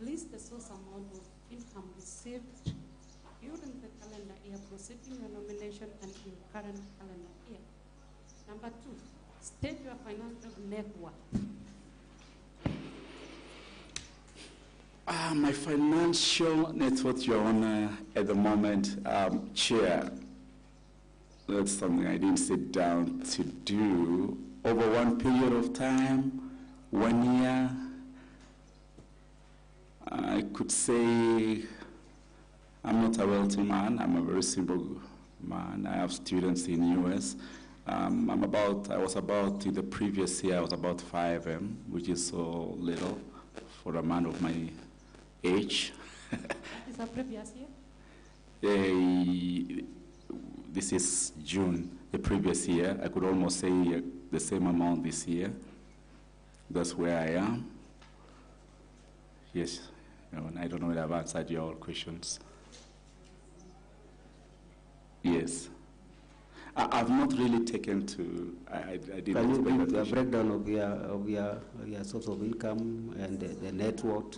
Speaker 13: List the source amount of income received during the calendar year preceding your nomination and in current calendar year. Number two, state your financial net worth.
Speaker 6: My financial net worth, Your Honor, at the moment, Chair, that's something I didn't sit down to do. Over one period of time, 1 year, I could say I'm not a wealthy man. I'm a very simple man. I have students in US. I was about, in the previous year, I was about 5M, which is so little for a man of my age.
Speaker 13: Is that previous year?
Speaker 6: This is June, the previous year. I could almost say the same amount this year. That's where I am. Yes, I don't know if I've answered your questions. Yes. I've not really taken to, I didn't.
Speaker 10: Can you give a breakdown of your source of income and the net worth?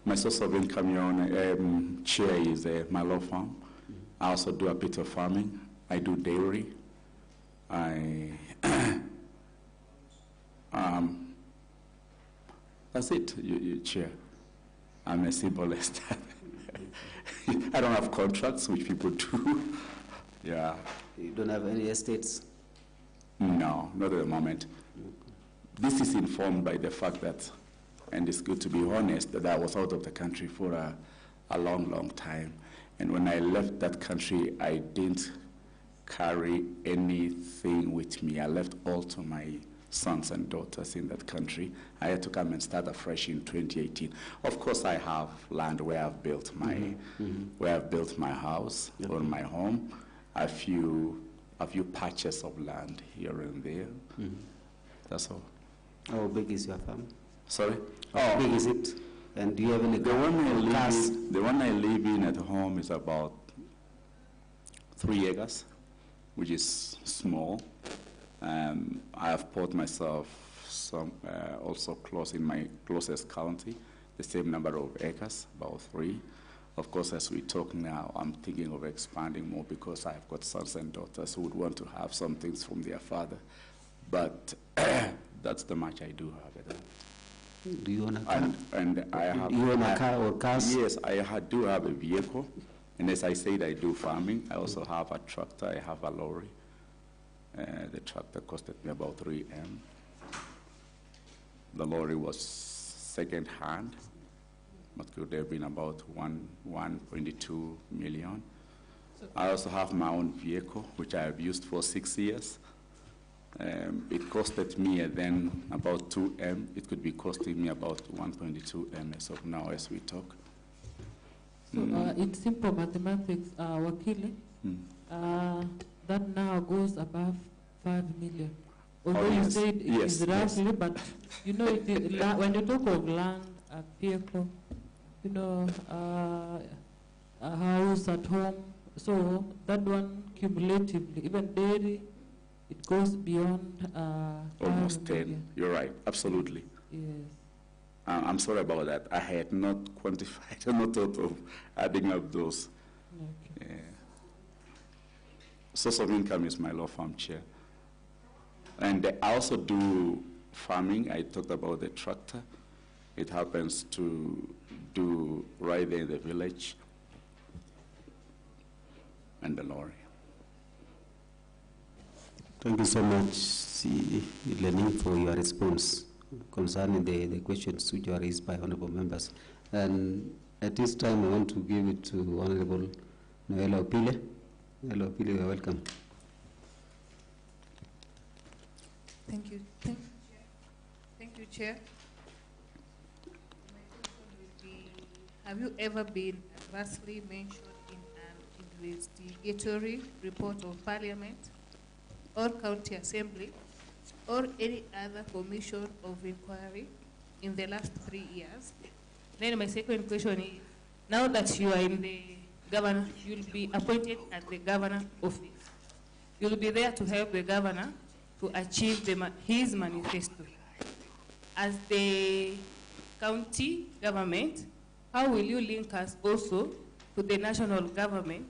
Speaker 6: My source of income, Your Honor, Chair, is my law firm. I also do a bit of farming. I do dairy. That's it, you Chair. I'm as simple as that. I don't have contracts, which people do. Yeah.
Speaker 10: You don't have any estates?
Speaker 6: No, not at the moment. This is informed by the fact that, and it's good to be honest, that I was out of the country for a long, long time. And when I left that country, I didn't carry anything with me. I left all to my sons and daughters in that country. I had to come and start afresh in 2018. Of course, I have land where I've built my house or my home. A few patches of land here and there. That's all.
Speaker 10: How big is your farm?
Speaker 6: Sorry?
Speaker 10: How big is it? And do you have any cars?
Speaker 6: The one I live in at home is about 3 acres, which is small. I have bought myself some also close in my closest county, the same number of acres, about 3. Of course, as we talk now, I'm thinking of expanding more because I've got sons and daughters who would want to have some things from their father. But that's the much I do have.
Speaker 10: Do you own a car?
Speaker 6: And I have.
Speaker 10: Do you own a car or cars?
Speaker 6: Yes, I do have a vehicle. And as I said, I do farming. I also have a tractor. I have a lorry. The tractor costed me about 3M. The lorry was second-hand. But could have been about 1.2 million. I also have my own vehicle, which I have used for 6 years. It costed me then about 2M. It could be costing me about 1.2M as of now as we talk.
Speaker 8: So in simple mathematics, Wakili, that now goes above 5 million. Although you said it is roughly, but you know, when you talk of land, a vehicle, you know, a house at home, so that one cumulatively, even dairy, it goes beyond
Speaker 6: almost 10. You're right, absolutely.
Speaker 8: Yes.
Speaker 6: I'm sorry about that. I had not quantified, not thought of adding up those. Okay. Source of income is my law firm, Chair. And I also do farming. I talked about the tractor. It happens to do right there in the village, and the lorry.
Speaker 10: Thank you so much, Lenin, for your response concerning the questions which were raised by honorable members. And at this time, I want to give it to Honorable Noela Opile. Noela Opile, you are welcome.
Speaker 5: Thank you. Thank you, Chair. My question would be, have you ever been adversely mentioned in an investigatory report of Parliament or County Assembly or any other commission of inquiry in the last 3 years? Then my second question is, now that you are in the governor, you'll be appointed at the governor office. You'll be there to help the governor to achieve his manifesto. As the county government, how will you link us also to the national government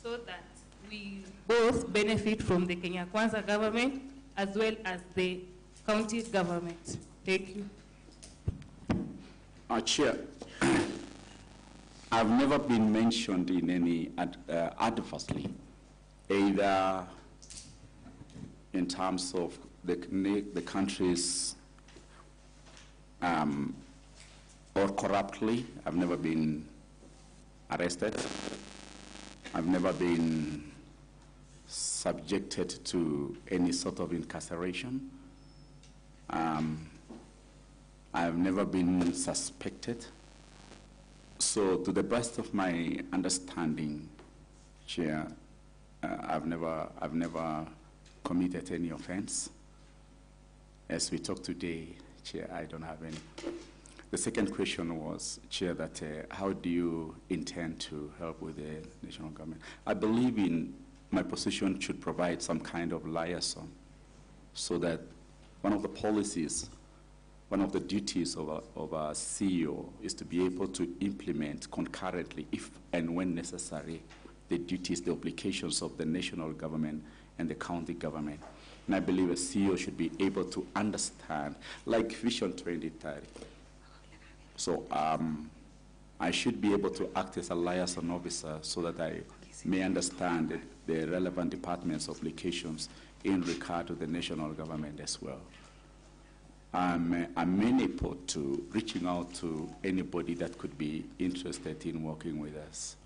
Speaker 5: so that we both benefit from the Kenya Kwanza government as well as the county government? Thank you.
Speaker 6: Chair, I've never been mentioned in any adversely, either in terms of the country's or corruptly. I've never been arrested. I've never been subjected to any sort of incarceration. I've never been suspected. So to the best of my understanding, Chair, I've never committed any offense. As we talk today, Chair, I don't have any. The second question was, Chair, that how do you intend to help with the national government? I believe in my position should provide some kind of liaison so that one of the policies, one of the duties of a CEO is to be able to implement concurrently, if and when necessary, the duties, the obligations of the national government and the county government. And I believe a CEO should be able to understand, like Vision 2030. So I should be able to act as a liaison officer so that I may understand the relevant departments' obligations in regard to the national government as well. I'm amenable to reaching out to anybody that could be interested in working with us.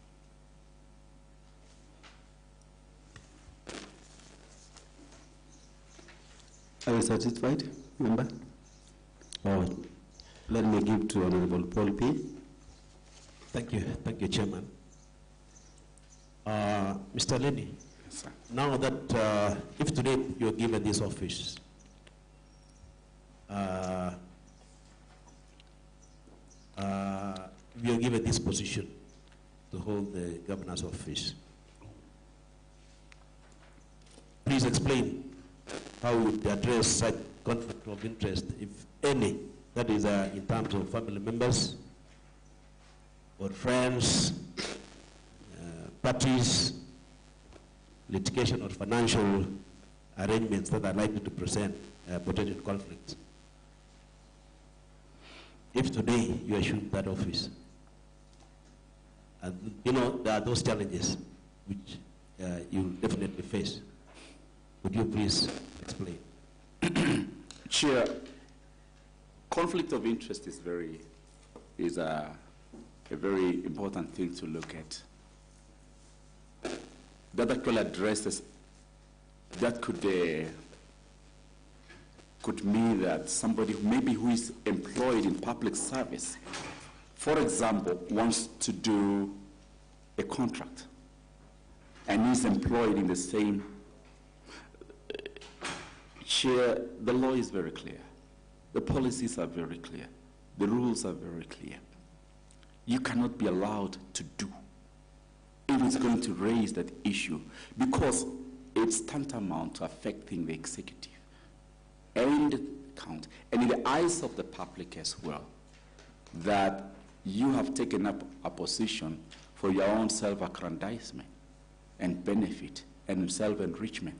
Speaker 10: Are you satisfied, member? Oh, let me give to Honorable Paul P.
Speaker 9: Thank you, Chairman. Mr. Lenny,
Speaker 6: yes,
Speaker 9: now that if today you're given this office, you're given this position to hold the governor's office, please explain how you would address such conflict of interest, if any, that is in terms of family members or friends, parties, litigation or financial arrangements that are likely to present potential conflicts. If today you assume that office, and you know there are those challenges which you will definitely face. Would you please explain?
Speaker 6: Chair, conflict of interest is a very important thing to look at. That actually addresses, that could mean that somebody maybe who is employed in public service, for example, wants to do a contract and is employed in the same. Chair, the law is very clear. The policies are very clear. The rules are very clear. You cannot be allowed to do if it's going to raise that issue, because it's tantamount to affecting the executive and the county, and in the eyes of the public as well, that you have taken up a position for your own self-aggrandizement and benefit and self-enrichment.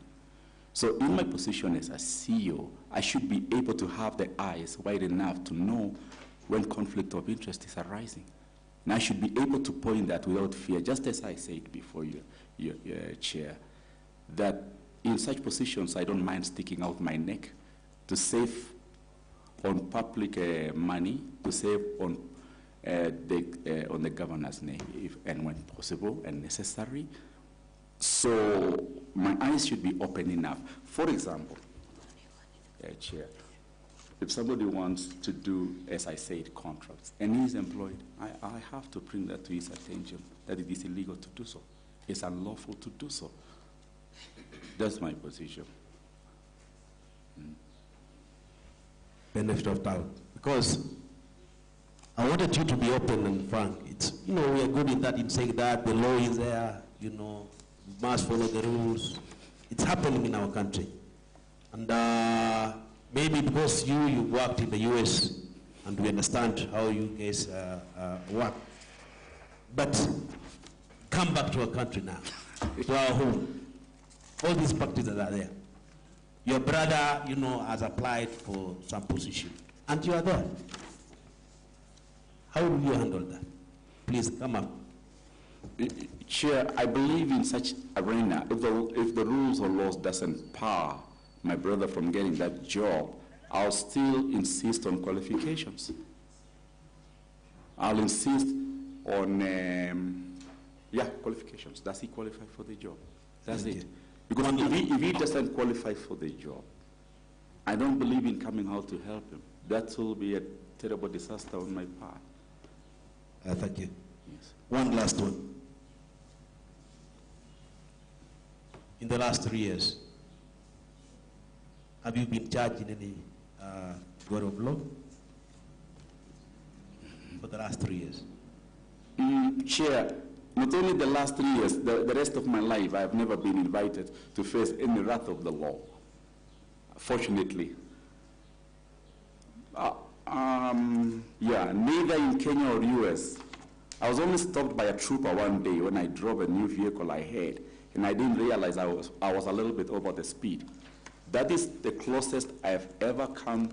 Speaker 6: So in my position as a CEO, I should be able to have the eyes wide enough to know when conflict of interest is arising. And I should be able to point that without fear, just as I said before your Chair, that in such positions I don't mind sticking out my neck to save on public money, to save on the governor's name, if and when possible and necessary. So my eyes should be open enough. For example, Chair, if somebody wants to do, as I said, contracts, and he is employed, I have to bring that to his attention, that it is illegal to do so. It's unlawful to do so. That's my position.
Speaker 9: Benefit of doubt. Because I wanted you to be open and frank. It's, you know, we are good in that, in saying that the law is there, you know, we must follow the rules. It's happening in our country. And maybe because you worked in the US and we understand how you guys work. But come back to our country now, to our home. All these practices are there. Your brother, you know, has applied for some position, and you are there. How will you handle that? Please come up.
Speaker 6: Chair, I believe in such arena, if the rules or laws doesn't bar my brother from getting that job, I'll still insist on qualifications. I'll insist on, qualifications. Does he qualify for the job? That's it. Because if he doesn't qualify for the job, I don't believe in coming out to help him. That will be a terrible disaster on my part.
Speaker 9: Thank you.
Speaker 6: Yes.
Speaker 9: One last one. In the last 3 years, have you been charged in any court of law? For the last 3 years?
Speaker 6: Chair, not only the last 3 years, the rest of my life, I have never been invited to face any wrath of the law, fortunately. Neither in Kenya or US. I was only stopped by a trooper one day when I drove a new vehicle I had, and I didn't realize I was a little bit over the speed. That is the closest I have ever come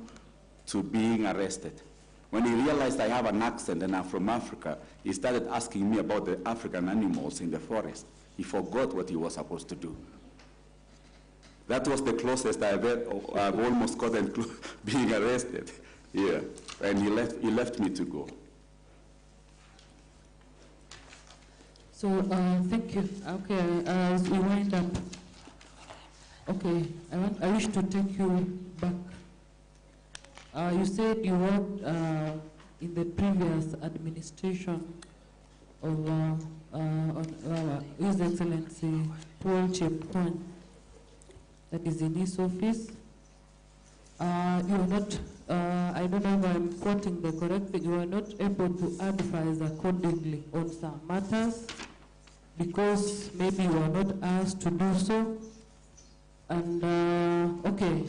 Speaker 6: to being arrested. When he realized I have an accent and I'm from Africa, he started asking me about the African animals in the forest. He forgot what he was supposed to do. That was the closest I've almost gotten being arrested. Yeah, and he left me to go.
Speaker 8: So, thank you. Okay, as we wind up, okay, I wish to take you back. You said you worked in the previous administration of His Excellency Paul Chepkwony, that is in his office. You are not, I don't know if I'm quoting the correct thing, you are not able to advise accordingly on some matters because maybe you are not asked to do so. And, okay,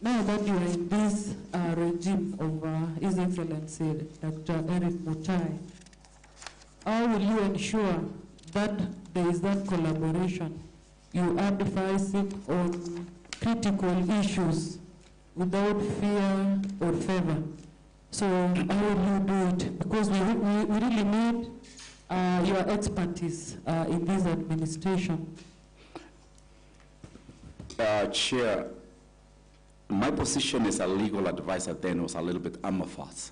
Speaker 8: now that you are in this regime of His Excellency Dr. Eric Mutai, how will you ensure that there is that collaboration? You advise it on critical issues without fear or favor. So how will you do it? Because we really need your expertise in this administration.
Speaker 6: Chair, my position as a legal advisor then was a little bit amorphous.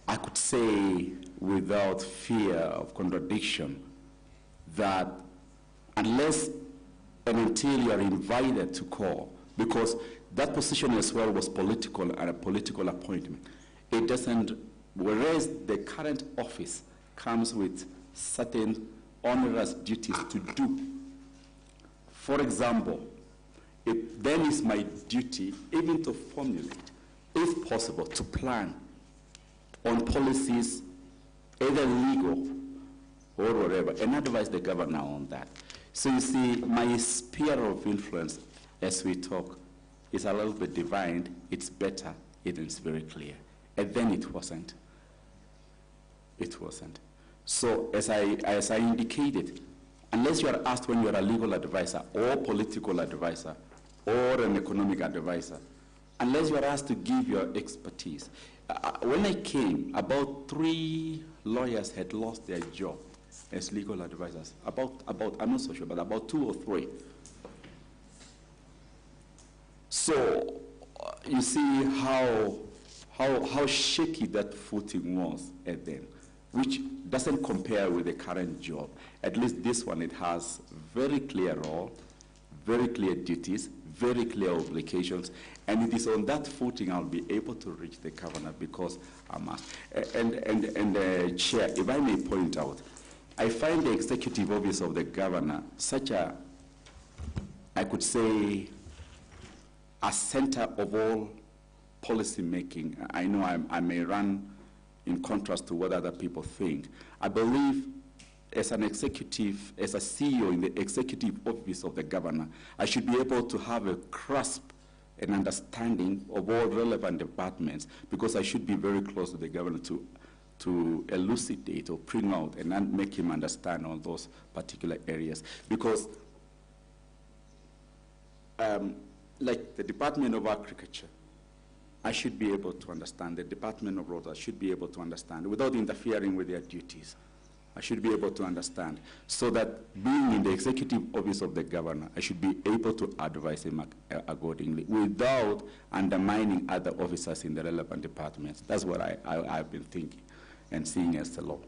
Speaker 6: I could say without fear of contradiction that unless and until you are invited to call, because that position as well was political and a political appointment, it doesn't, whereas the current office comes with certain onerous duties to do. For example, it then is my duty even to formulate, if possible, to plan on policies, either legal or whatever, and advise the governor on that. So you see, my sphere of influence, as we talk, is a little bit defined. It's better, it is very clear. And then it wasn't. It wasn't. So as I indicated, unless you are asked when you are a legal advisor or political advisor or an economic advisor, unless you are asked to give your expertise. When I came, about 3 lawyers had lost their job as legal advisors. I'm not so sure, but about 2 or 3. So you see how shaky that footing was at then, which doesn't compare with the current job. At least this one, it has very clear role, very clear duties, very clear obligations, and it is on that footing I'll be able to reach the governor because I'm asked. And Chair, if I may point out, I find the executive office of the governor such a, I could say, a center of all policy making. I know I may run in contrast to what other people think. I believe as an executive, as a CEO in the executive office of the governor, I should be able to have a grasp and understanding of all relevant departments because I should be very close to the governor to elucidate or bring out and make him understand all those particular areas. Because like the Department of Agriculture, I should be able to understand. The Department of Roads, I should be able to understand without interfering with their duties. I should be able to understand, so that being in the executive office of the governor, I should be able to advise him accordingly without undermining other officers in the relevant departments. That's what I've been thinking and seeing as the law.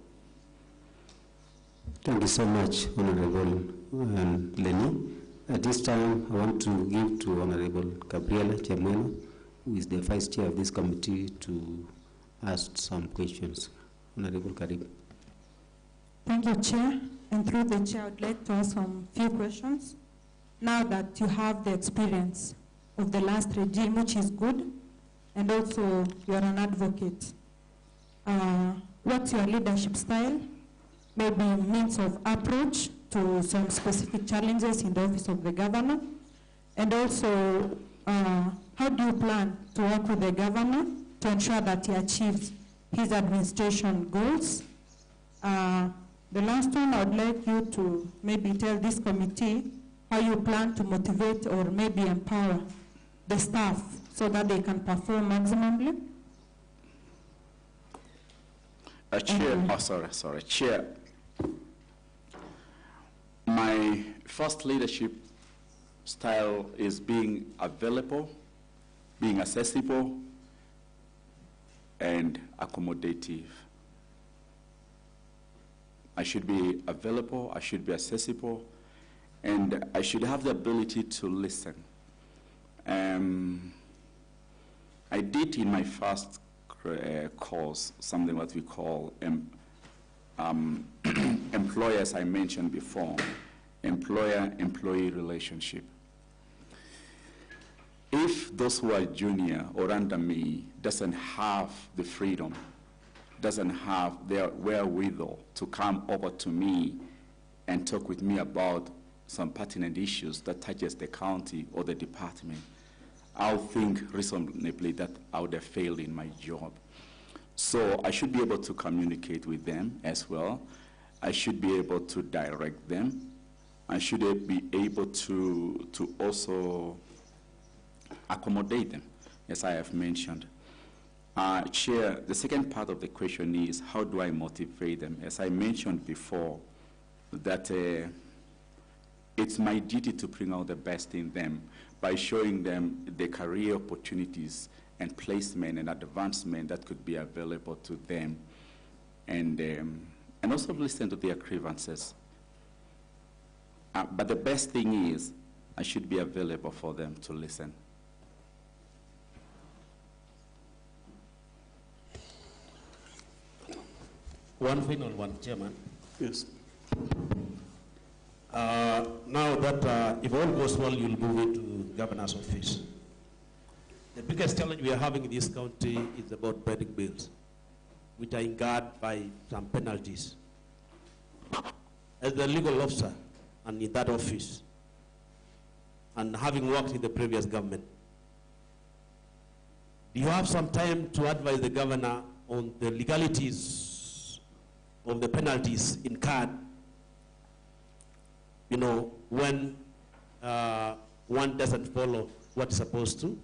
Speaker 10: Thank you so much, Honorable Lenny. At this time, I want to give to Honorable Gabriela Chemweno, who is the Vice Chair of this committee, to ask some questions. Honorable Karib.
Speaker 14: Thank you, Chair. And through the Chair, I'd like to ask some few questions. Now that you have the experience of the last regime, which is good, and also you're an advocate, what's your leadership style? Maybe means of approach to some specific challenges in the office of the governor? And also, how do you plan to work with the governor to ensure that he achieves his administration goals? The last one, I'd like you to maybe tell this committee how you plan to motivate or maybe empower the staff so that they can perform maximally.
Speaker 6: Chair, my first leadership style is being available, being accessible, and accommodative. I should be available, I should be accessible, and I should have the ability to listen. I did in my first course something what we call employers, I mentioned before, employer-employee relationship. If those who are junior or under me doesn't have the freedom, doesn't have their wherewithal to come over to me and talk with me about some pertinent issues that touches the county or the department, I'll think reasonably that I would have failed in my job. So I should be able to communicate with them as well. I should be able to direct them. I should be able to also accommodate them, as I have mentioned. Chair, the second part of the question is, how do I motivate them? As I mentioned before, that it's my duty to bring out the best in them by showing them the career opportunities and placement and advancement that could be available to them, and also listen to their grievances. But the best thing is, I should be available for them to listen.
Speaker 9: One final one, Chairman.
Speaker 10: Yes.
Speaker 9: Now that if all goes well, you'll move into governor's office. The biggest challenge we are having in this county is about pending bills, which are incurred by some penalties. As the legal officer and in that office, and having worked in the previous government, do you have some time to advise the governor on the legalities of the penalties incurred, when one doesn't follow what's supposed to?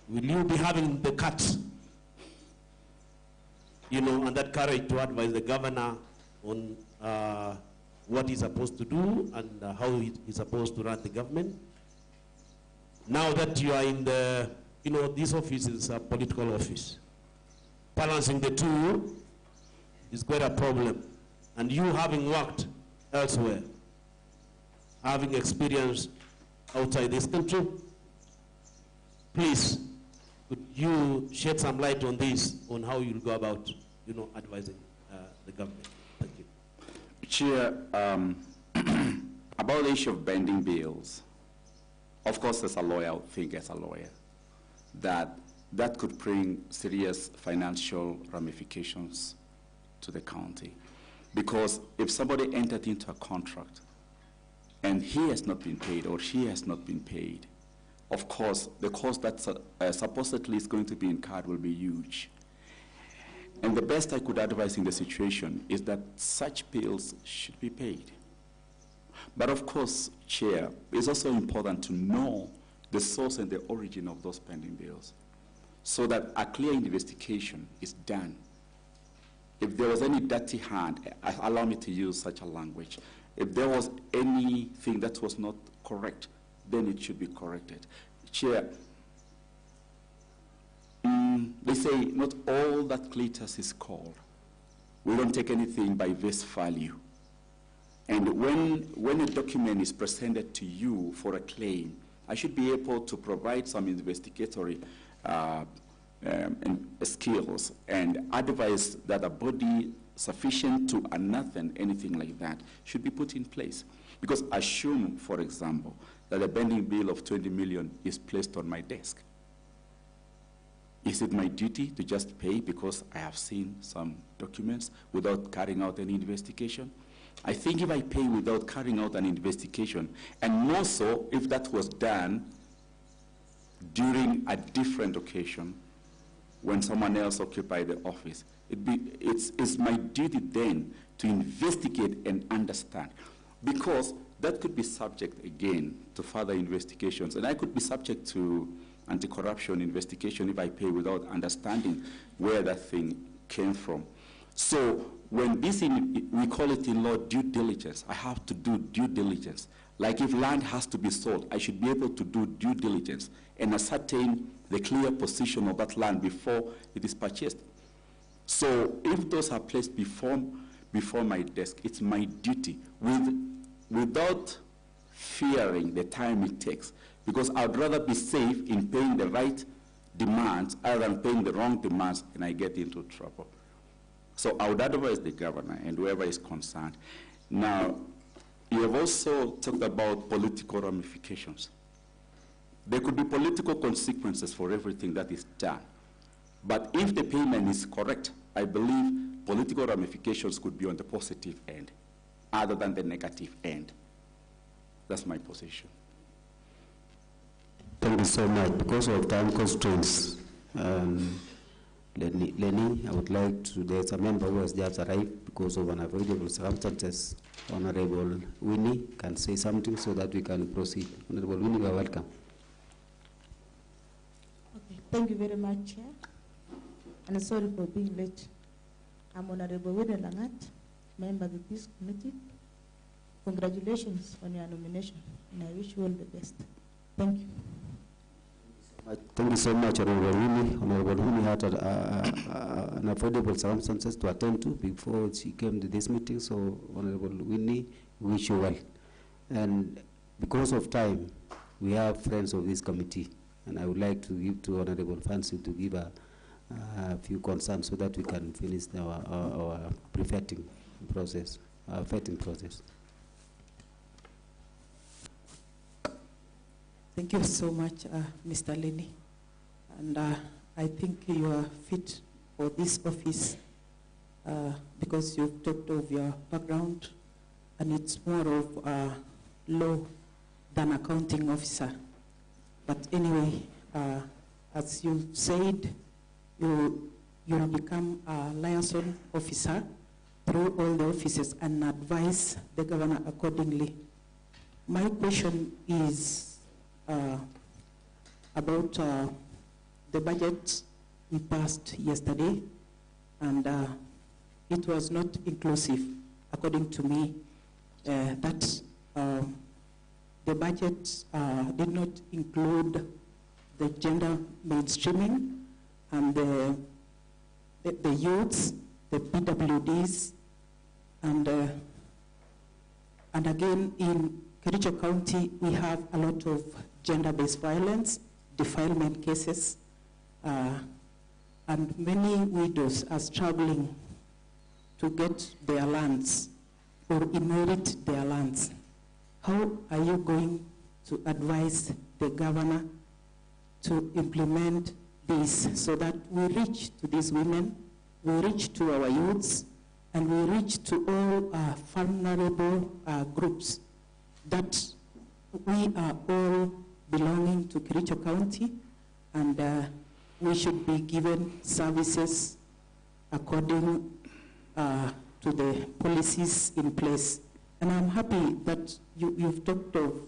Speaker 9: Will you be having the guts, and that courage to advise the governor on what he's supposed to do and how he's supposed to run the government? Now that you are in the, this office is a political office. Balancing the two is quite a problem. And you having worked elsewhere, having experience outside this country, please, could you shed some light on this, on how you'll go about, advising the government? Thank you.
Speaker 6: Chair, about the issue of bending bills, of course, as a lawyer, I would think as a lawyer, that could bring serious financial ramifications to the county. Because if somebody entered into a contract and he has not been paid or she has not been paid, of course, the cost that supposedly is going to be incurred will be huge. And the best I could advise in the situation is that such bills should be paid. But of course, Chair, it's also important to know the source and the origin of those pending bills so that a clear investigation is done if there was any dirty hand, allow me to use such a language, if there was anything that was not correct, then it should be corrected. Chair, they say not all that glitters is gold. We don't take anything by face value. And when a document is presented to you for a claim, I should be able to provide some investigatory skills and advise that a body sufficient to unearth anything like that should be put in place. Because assume, for example, that a pending bill of 20 million is placed on my desk. Is it my duty to just pay because I have seen some documents without carrying out any investigation? I think if I pay without carrying out an investigation, and more so if that was done during a different occasion when someone else occupied the office, it's my duty then to investigate and understand, because that could be subject again to further investigations, and I could be subject to anti-corruption investigation if I pay without understanding where that thing came from. So when we call it in law due diligence, I have to do due diligence. Like if land has to be sold, I should be able to do due diligence and ascertain the clear position of that land before it is purchased. So if those are placed before my desk, it's my duty without fearing the time it takes, because I'd rather be safe in paying the right demands other than paying the wrong demands and I get into trouble. So I would advise the governor and whoever is concerned. Now, you have also talked about political ramifications. There could be political consequences for everything that is done. But if the payment is correct, I believe political ramifications could be on the positive end, other than the negative end. That's my position.
Speaker 10: Thank you so much. Because of time constraints, Lenny, I would like to, there's a member who has just arrived because of unavoidable circumstances. Honorable Winnie can say something so that we can proceed. Honorable Winnie, you are welcome.
Speaker 15: Okay, thank you very much, Chair. And sorry for being late. I'm Honorable Winnie Langat, member of the Peace Committee. Congratulations on your nomination, and I wish you all the best. Thank you.
Speaker 10: Thank you so much, Honorable Winnie. Honorable Winnie had unavoidable circumstances to attend to before she came to this meeting, so Honorable Winnie, we wish you well. And because of time, we have friends of this committee, and I would like to give to Honorable Fancy to give a few concerns so that we can finish our pre-vetting process, our vetting process.
Speaker 12: Thank you so much, Mr. Lenny. And I think you are fit for this office because you've talked of your background, and it's more of law than accounting officer. But anyway, as you said, you'll become a liaison officer through all the offices and advise the governor accordingly. My question is about the budget we passed yesterday, and it was not inclusive, according to me, that the budget did not include the gender mainstreaming and the youths, the PWDs, and again in Kericho County we have a lot of gender-based violence, defilement cases, and many widows are struggling to get their lands or inherit their lands. How are you going to advise the governor to implement this so that we reach to these women, we reach to our youths, and we reach to all vulnerable groups, that we are all belonging to Kericho County, and we should be given services according to the policies in place. And I'm happy that you've talked of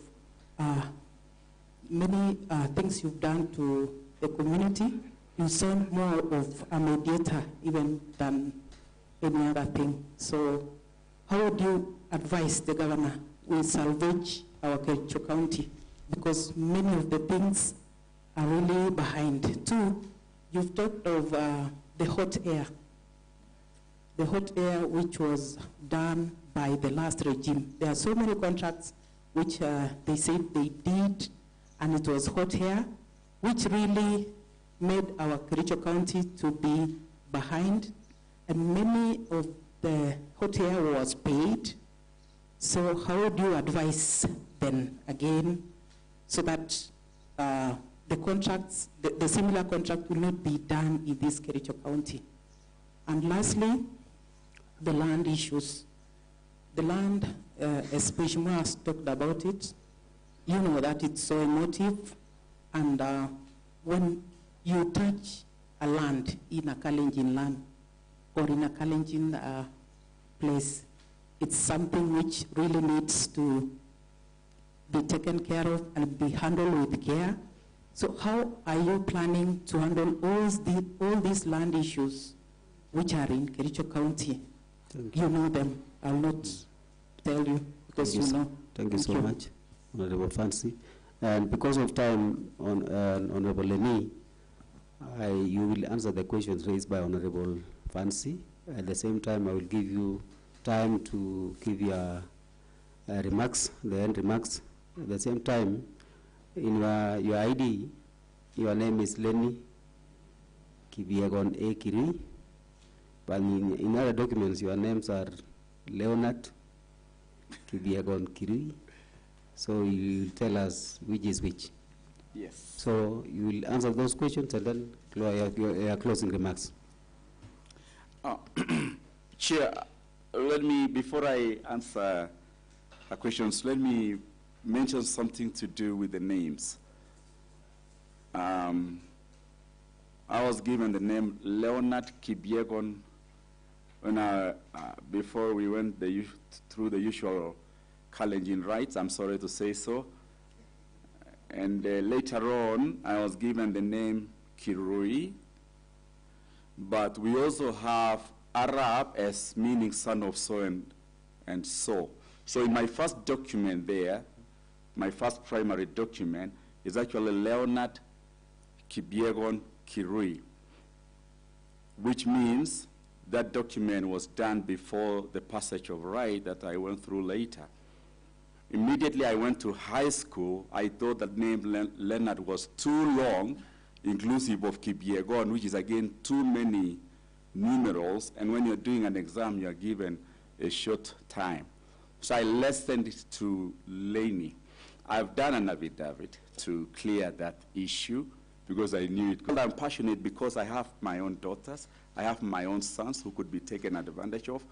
Speaker 12: many things you've done to the community. You sound more of a mediator even than any other thing. So how would you advise the governor we salvage our Kericho County? Because many of the things are really behind. Two, you've talked of the hot air. The hot air which was done by the last regime. There are so many contracts which they said they did, and it was hot air, which really made our Kericho County to be behind, and many of the hot air was paid. So how would you advise then again, so that the contracts, the similar contract will not be done in this Kericho County? And lastly, the land issues. The land, as Peshima has talked about it, you know that it's so emotive, and when you touch a land in a Kalenjin land or in a Kalenjin place, it's something which really needs to be taken care of and be handled with care. So how are you planning to handle all these land issues which are in Kericho County? You know them. I'll not tell you because you know.
Speaker 10: Thank you so much, Honorable Fancy. And because of time, Honorable Leni, you will answer the questions raised by Honorable Fancy. At the same time, I will give you time to give your remarks, the end remarks. At the same time, in your ID, your name is Leni Kibiegon A. Kiri, but in other documents, your names are Leonard Kibiegon Kiri. So you will tell us which is which.
Speaker 6: Yes.
Speaker 10: So you will answer those questions and then your closing remarks.
Speaker 6: Chair, before I answer the questions, let me mention something to do with the names. I was given the name Leonard Kibiegon when before we went through the usual Kalenjin rites, I'm sorry to say so. And later on, I was given the name Kirui, but we also have Arab as meaning son of so and so. So in my first document there, my first primary document is actually Leonard Kibiegon Kirui, which means that document was done before the passage of right that I went through later. Immediately I went to high school, I thought that name Leonard was too long, inclusive of Kibiegon, which is again too many numerals, and when you're doing an exam, you're given a short time. So I lessened it to Leni. I've done an affidavit to clear that issue because I knew it. I'm passionate because I have my own daughters, I have my own sons who could be taken advantage of.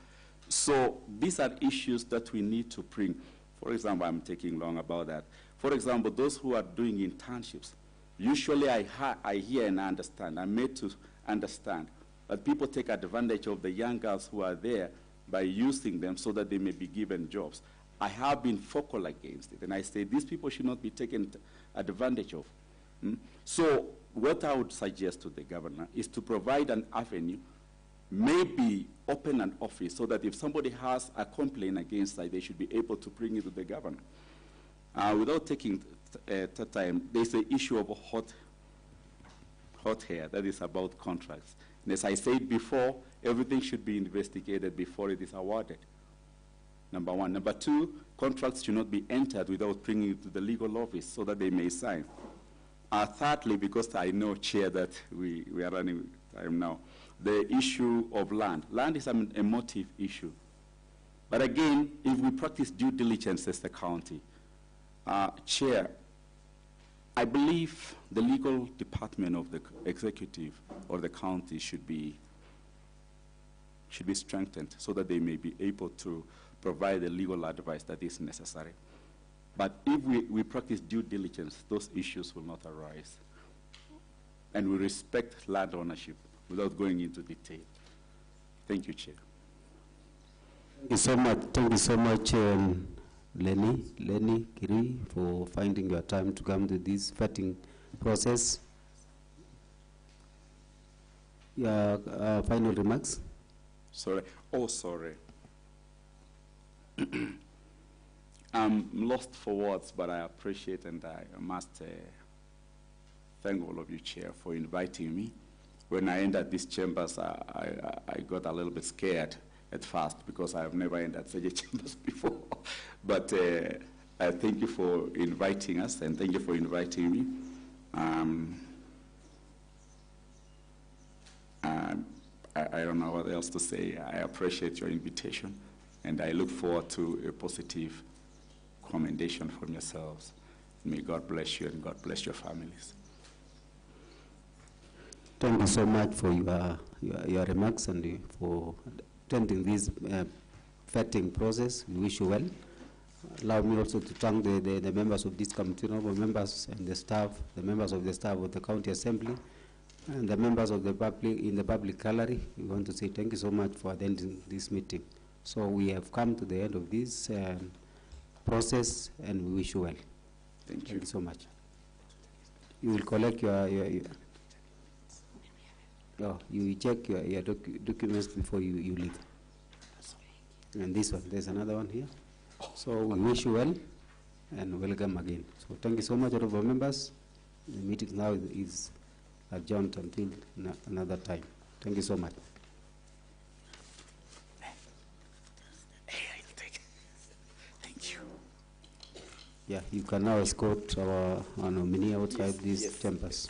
Speaker 6: So these are issues that we need to bring. For example, I'm taking long about that. For example, those who are doing internships, usually I hear and understand, I'm made to understand that people take advantage of the young girls who are there by using them so that they may be given jobs. I have been vocal against it, and I say these people should not be taken advantage of. So what I would suggest to the governor is to provide an avenue, maybe open an office so that if somebody has a complaint against that, they should be able to bring it to the governor. Without taking time, there's the issue of hot hair that is about contracts. And as I said before, everything should be investigated before it is awarded. Number one. Number two, contracts should not be entered without bringing it to the legal office so that they may sign. Thirdly, because I know, Chair, that we are running time now, the issue of land. Land is an emotive issue. But again, if we practice due diligence as the county, Chair, I believe the legal department of the executive or the county should be strengthened so that they may be able to provide the legal advice that is necessary. But if we practice due diligence, those issues will not arise. And we respect land ownership without going into detail. Thank you, Chair.
Speaker 10: Thank you so much. Thank you so much, Leni Kiri, for finding your time to come to this vetting process. Your final remarks?
Speaker 6: Sorry. Oh, sorry. I'm lost for words, but I appreciate and I must thank all of you, Chair, for inviting me. When I entered these chambers, I got a little bit scared at first because I have never entered such a chambers before. But I thank you for inviting us, and thank you for inviting me. I don't know what else to say. I appreciate your invitation, and I look forward to a positive commendation from yourselves. May God bless you, and God bless your families.
Speaker 10: Thank you so much for your remarks and for attending this vetting process. We wish you well. Allow me also to thank the members of this committee, honorable members and the staff, the members of the staff of the County Assembly, and the members of the public in the public gallery. We want to say thank you so much for attending this meeting. So we have come to the end of this process, and we wish you well.
Speaker 6: Thank
Speaker 10: you so much. You will collect you check your documents before you leave. And this one, there's another one here. So we wish you well and welcome again. So thank you so much, honorable members. The meeting now is adjourned until another time. Thank you so much.
Speaker 6: Thank you.
Speaker 10: Yeah, you can now escort our nominee outside these chambers.